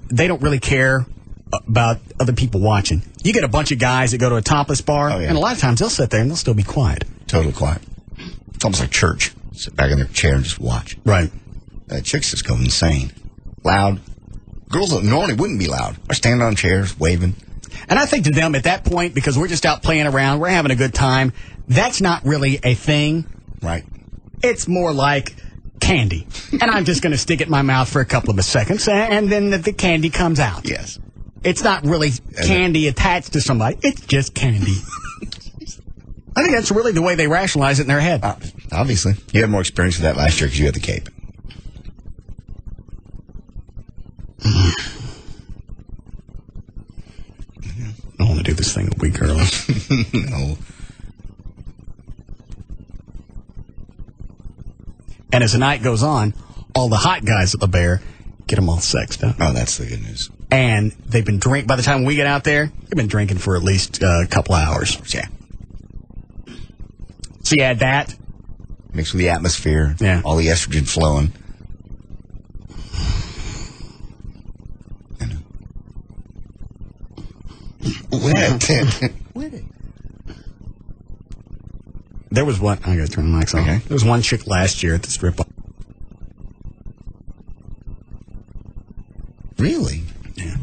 don't really care about other people watching. You get a bunch of guys that go to a topless bar, and a lot of times they'll sit there and they'll still be quiet. Totally quiet. It's almost like church. Sit back in their chair and just watch. Right. Chicks just go insane. Loud. Girls that normally wouldn't be loud are standing on chairs, waving. And I think to them at that point, because we're just out playing around, we're having a good time, that's not really a thing. Right. It's more like candy. And I'm just going to stick it in my mouth for a couple of seconds, and then the candy comes out. Yes. It's not really candy attached to somebody. It's just candy. I think that's really the way they rationalize it in their head. Obviously. You had more experience with that last year because you had the cape. I want to do this thing a week early. No. And as the night goes on, all the hot guys at the Bear get them all sexed up. Oh, that's the good news. And they've been by the time we get out there, they've been drinking for at least a couple hours. Yeah. So you add that. Mixed with the atmosphere. Yeah. All the estrogen flowing. Wet. There was one. I gotta turn the mics on. Okay. There was one chick last year at the strip bar. Really? Yeah.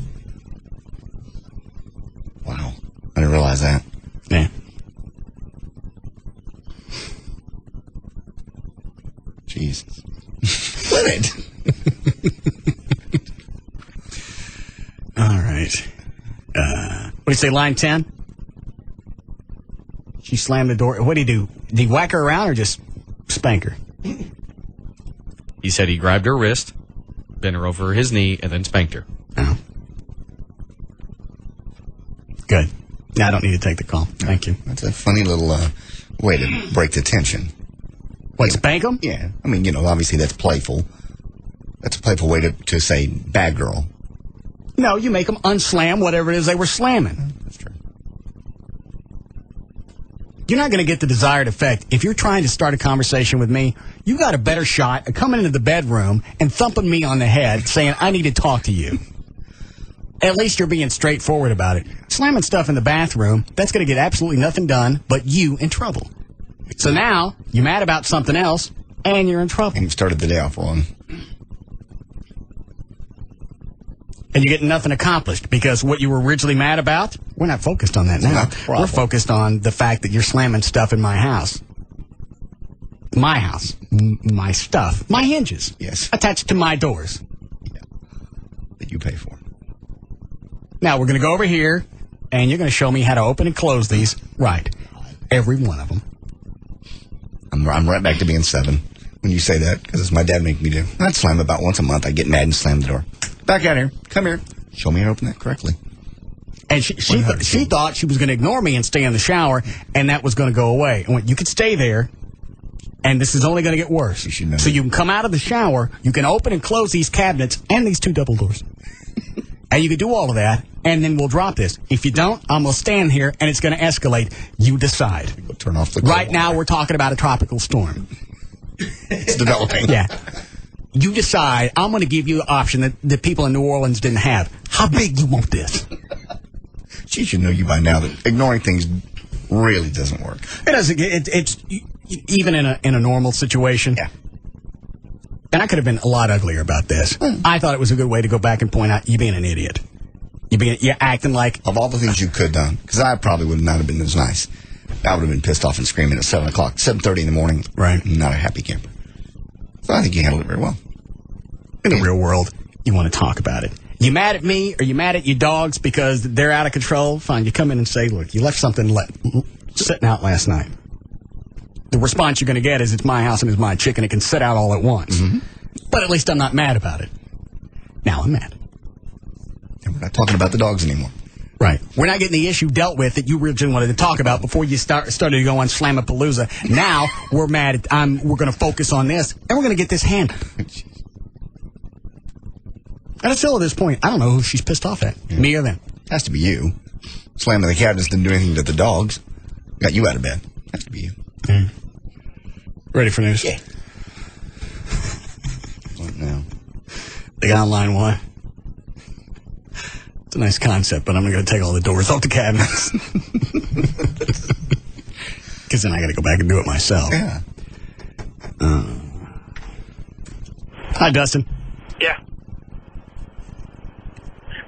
Wow. I didn't realize that. Yeah. Jesus. Quit it. All right. What do you say, line 10? She slammed the door. What did he do? Did he whack her around or just spank her? He said he grabbed her wrist, bent her over his knee, and then spanked her. Oh. Good. Now I don't need to take the call. Thank you. That's a funny little way to break the tension. What, spank them? Yeah. I mean, obviously that's playful. That's a playful way to say bad girl. No, you make them unslam whatever it is they were slamming. That's true. You're not going to get the desired effect. If you're trying to start a conversation with me, you got a better shot of coming into the bedroom and thumping me on the head saying, I need to talk to you. At least you're being straightforward about it. Slamming stuff in the bathroom, that's going to get absolutely nothing done but you in trouble. So now, you're mad about something else, and you're in trouble. And you've started the day off wrong. And you're getting nothing accomplished because what you were originally mad about, we're not focused on that now. We're focused on the fact that you're slamming stuff in my house. My house. My stuff. My hinges. Yes. Attached to my doors. Yeah. That you pay for. Now, we're going to go over here, and you're going to show me how to open and close these. Right. Every one of them. I'm right back to being 7 when you say that, because it's my dad making me do. I'd slam about once a month. I'd get mad and slam the door. Back out here. Come here. Show me how to open that correctly. And she thought she was going to ignore me and stay in the shower, and that was going to go away. I went, you could stay there, and this is only going to get worse. So you can come out of the shower, you can open and close these cabinets and these 2 double doors. And you can do all of that, and then we'll drop this. If you don't, I'm going to stand here, and it's going to escalate. You decide. We'll turn off the right now, we're talking about a tropical storm. It's developing. Yeah. You decide. I'm going to give you the option that the people in New Orleans didn't have. How big you want this? She should know you by now that ignoring things really doesn't work. It doesn't. It's even in a normal situation. Yeah. And I could have been a lot uglier about this. I thought it was a good way to go back and point out you being an idiot. You're acting like... Of all the things you could have done, because I probably would not have been as nice. I would have been pissed off and screaming at 7 o'clock, 7:30 in the morning. Right. Not a happy camper. So I think you handled it very well. In the real world, you want to talk about it. You mad at me or you mad at your dogs because they're out of control? Fine, you come in and say, look, you left something sitting out last night. The response you're going to get is, it's my house and it's my chicken. It can sit out all at once. Mm-hmm. But at least I'm not mad about it. Now I'm mad. And we're not talking about the dogs anymore. Right. We're not getting the issue dealt with that you originally wanted to talk about before you started to go on Slamapalooza. Now we're mad. We're going to focus on this, and we're going to get this handled. And still at this point, I don't know who she's pissed off at. Yeah. Me or them. Has to be you. Slamming the cabinets didn't do anything to the dogs. Got you out of bed. Has to be you. Mm. Ready for news? Yeah. What now? They got on line 1. It's a nice concept, but I'm not going to take all the doors off the cabinets. Because then I got to go back and do it myself. Yeah. Hi, Dustin. Yeah.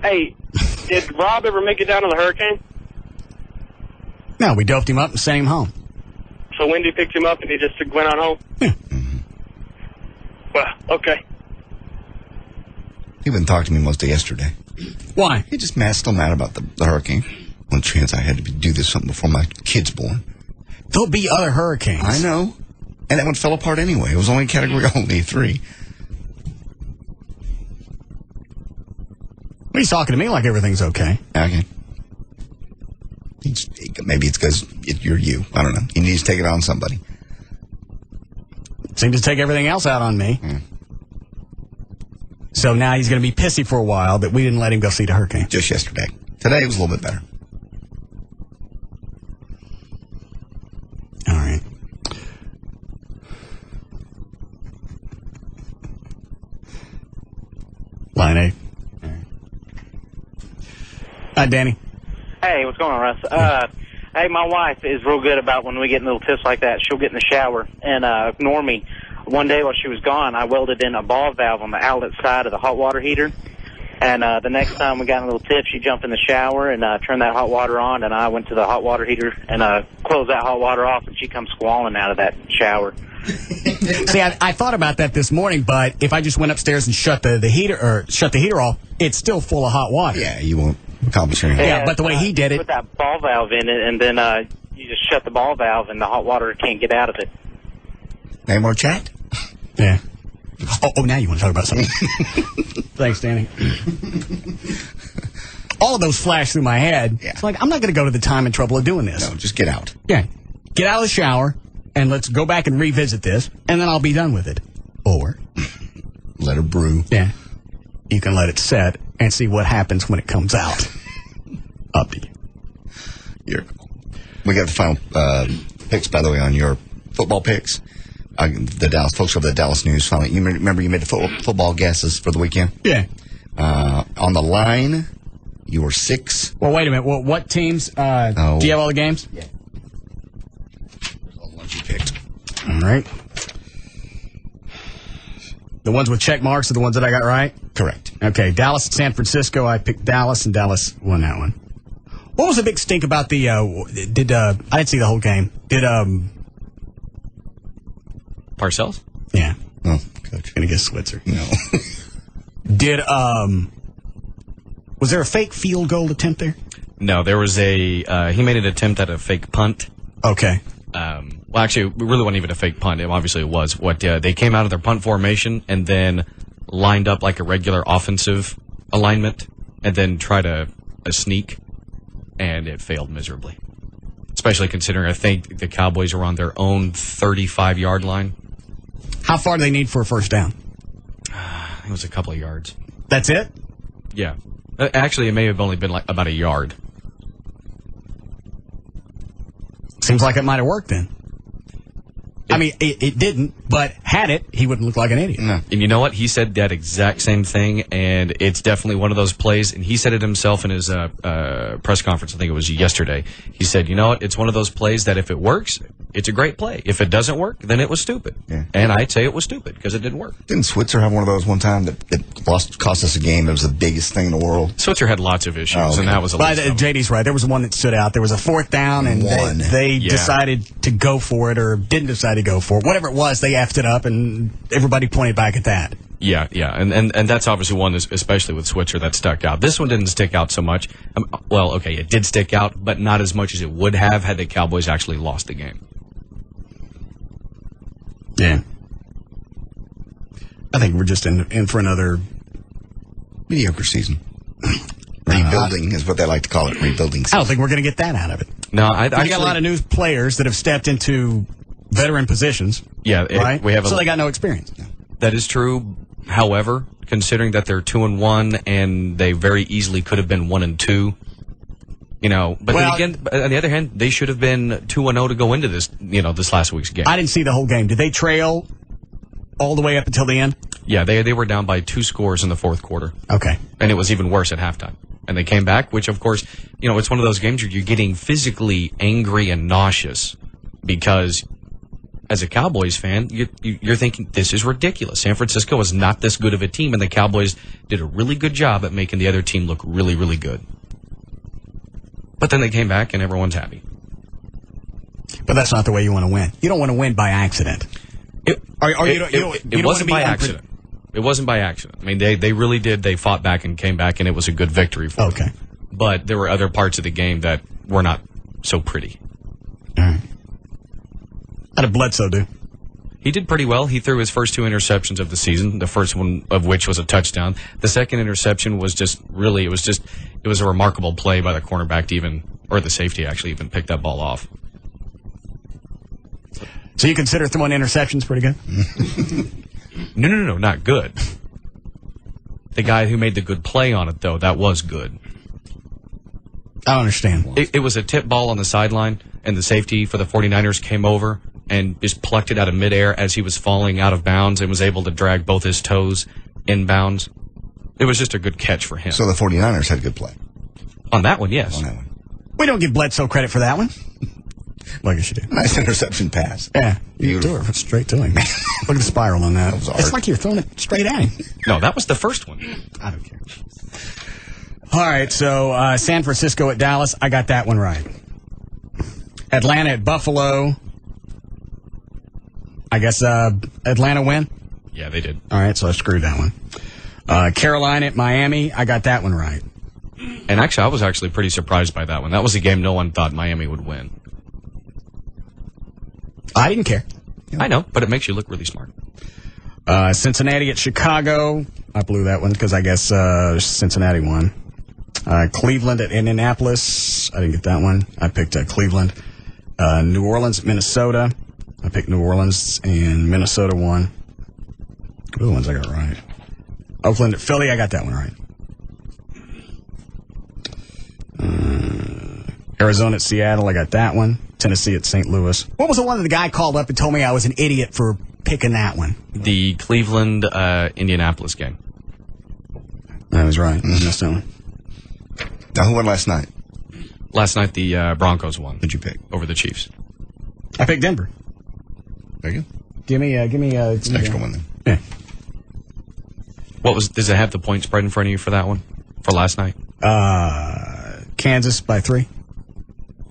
Hey, did Rob ever make it down to the hurricane? No, we doped him up and sent him home. So Wendy picked him up and he just went on home? Yeah. Mm-hmm. Well, okay. He wouldn't talk to me most of yesterday. Why? He just still mad about the hurricane. One chance I had to do this something before my kid's born. There'll be other hurricanes. I know. And that one fell apart anyway. It was only category only 3. Well, he's talking to me like everything's okay. Okay. Maybe it's because you're you. I don't know. He needs to take it on somebody. Seemed to take everything else out on me. Mm. So now he's going to be pissy for a while that we didn't let him go see the hurricane. Just yesterday. Today it was a little bit better. All right. Line 8. Hi, Danny. Hey, what's going on, Russ? Hey, my wife is real good about when we get in little tiffs like that. She'll get in the shower and ignore me. One day while she was gone, I welded in a ball valve on the outlet side of the hot water heater. And the next time we got in a little tiff, she jumped in the shower and turned that hot water on, and I went to the hot water heater and closed that hot water off, and she comes squalling out of that shower. See, I thought about that this morning, but if I just went upstairs and shut the heater off, it's still full of hot water. Yeah, you won't accomplish anything. Yeah, but the way he did it... Put that ball valve in it, and then you just shut the ball valve, and the hot water can't get out of it. Any more chat? Yeah. Oh, now you want to talk about something. Thanks, Danny. All of those flash through my head. Yeah. It's like, I'm not going to go to the time and trouble of doing this. No, just get out. Yeah. Get out of the shower, and let's go back and revisit this, and then I'll be done with it. Or... let it brew. Yeah. You can let it set and see what happens when it comes out. Up to you. We got the final picks, by the way, on your football picks. The Dallas folks over the Dallas News finally. You remember you made the football guesses for the weekend? Yeah. On the line, you were 6. Well, wait a minute. What teams? Do you have all the games? Yeah. There's all the ones you picked. All right. The ones with check marks are the ones that I got right? Correct. Okay, Dallas and San Francisco, I picked Dallas, and Dallas won that one. What was the big stink about the, I didn't see the whole game. Did, Parcells? Yeah. Oh, Coach. Gonna guess Switzer. No. Did, was there a fake field goal attempt there? No, there was he made an attempt at a fake punt. Okay. Well, actually, it really wasn't even a fake punt. Obviously, it was. They came out of their punt formation and then lined up like a regular offensive alignment and then tried a sneak, and it failed miserably. Especially considering I think the Cowboys were on their own 35-yard line. How far do they need for a first down? It was a couple of yards. That's it? Yeah. Actually, it may have only been like about a yard. Seems like it might have worked then. I mean, it didn't, but had it, he wouldn't look like an idiot. No. And you know what? He said that exact same thing, and it's definitely one of those plays, and he said it himself in his press conference. I think it was yesterday. He said, you know what? It's one of those plays that if it works, it's a great play. If it doesn't work, then it was stupid. Yeah. And I'd say it was stupid because it didn't work. Didn't Switzer have one of those one time that cost us a game? It was the biggest thing in the world. Switzer had lots of issues, and that was a lot. JD's right. There was one that stood out. There was a fourth down, and they decided to go for it or didn't decide to go for it. Whatever it was, they effed it up, and everybody pointed back at that. Yeah, and that's obviously one, especially with Switzer, that stuck out. This one didn't stick out so much. Well, okay, it did stick out, but not as much as it would have had the Cowboys actually lost the game. Yeah. I think we're just in for another mediocre season. Rebuilding is what they like to call it, rebuilding season. I don't think we're going to get that out of it. No, we got a lot of new players that have stepped into veteran positions. Yeah, right? So they got no experience. That is true. However, considering that they're 2-1 and they very easily could have been 1-2, you know. But then again, on the other hand, they should have been 2-0 to go into this, this last week's game. I didn't see the whole game. Did they trail all the way up until the end? Yeah, they were down by 2 scores in the fourth quarter. Okay. And it was even worse at halftime. And they came back, which, of course, it's one of those games where you're getting physically angry and nauseous because, as a Cowboys fan, you're thinking, this is ridiculous. San Francisco is not this good of a team, and the Cowboys did a really good job at making the other team look really, really good. But then they came back, and everyone's happy. But that's not the way you want to win. You don't want to win by accident. It wasn't by accident. It wasn't by accident. I mean, they really did. They fought back and came back, and it was a good victory for them. But there were other parts of the game that were not so pretty. All right. How did Bledsoe do? He did pretty well. He threw his first 2 interceptions of the season, the first one of which was a touchdown. The second interception was it was a remarkable play by the cornerback or the safety actually even picked that ball off. So you consider throwing interceptions pretty good? No, not good. The guy who made the good play on it, though, that was good. I don't understand. It was a tip ball on the sideline, and the safety for the 49ers came over and just plucked it out of midair as he was falling out of bounds and was able to drag both his toes inbounds. It was just a good catch for him. So the 49ers had good play. On that one, yes. On that one. We don't give Bledsoe credit for that one. Well, I guess you do. Nice interception pass. Yeah. You threw it straight to him. Look at the spiral on that. It's like you're throwing it straight at him. No, that was the first one. I don't care. All right, so San Francisco at Dallas. I got that one right. Atlanta at Buffalo. I guess Atlanta win? Yeah, they did. All right, so I screwed that one. Carolina at Miami. I got that one right. And actually, I was actually pretty surprised by that one. That was a game no one thought Miami would win. I didn't care. I know, but it makes you look really smart. Cincinnati at Chicago. I blew that one because I guess Cincinnati won. Cleveland at Indianapolis. I didn't get that one. I picked Cleveland. New Orleans at Minnesota. I picked New Orleans, and Minnesota won. Ooh, ones I got right. Oakland at Philly. I got that one right. Arizona at Seattle. I got that one. Tennessee at St. Louis. What was the one that the guy called up and told me I was an idiot for picking that one? The Cleveland Indianapolis game. I was right. I missed that one. Now, who won last night? Last night, the Broncos won. What'd you pick? Over the Chiefs. I picked Denver. There you go. Give me it's an extra one then. Yeah. Does it have the point spread in front of you for that one? For last night? Kansas by 3.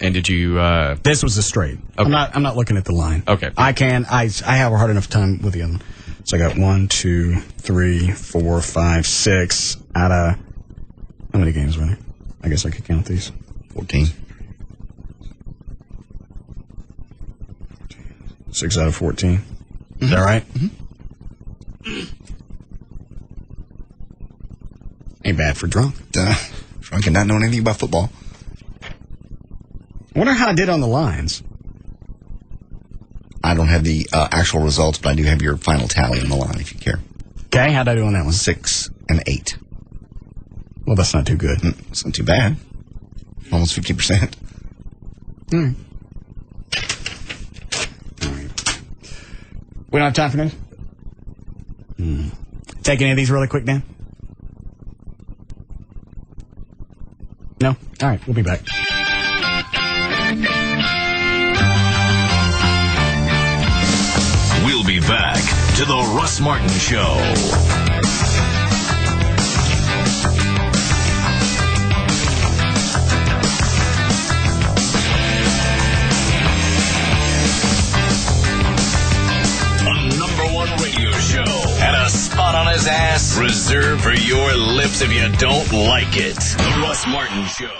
And did you, This was a straight. Okay. I'm not looking at the line. Okay. I have a hard enough time with the other one. So I got 1, 2, 3, 4, 5, 6 out of, how many games were there? I guess I could count these. 14. 6 out of 14. Is that right? Ain't bad for drunk. Drunk and not knowing anything about football. I wonder how I did on the lines. I don't have the actual results, but I do have your final tally on the line, if you care. Okay, how'd I do on that one? 6 and 8. Well, that's not too good. It's not too bad. Almost 50%. All right. We don't have time for this? Take any of these really quick, Dan? No? All right, we'll be back. We'll be back to the Russ Martin Show. #1 radio show and a spot on his ass reserved for your lips if you don't like it. The Russ Martin Show.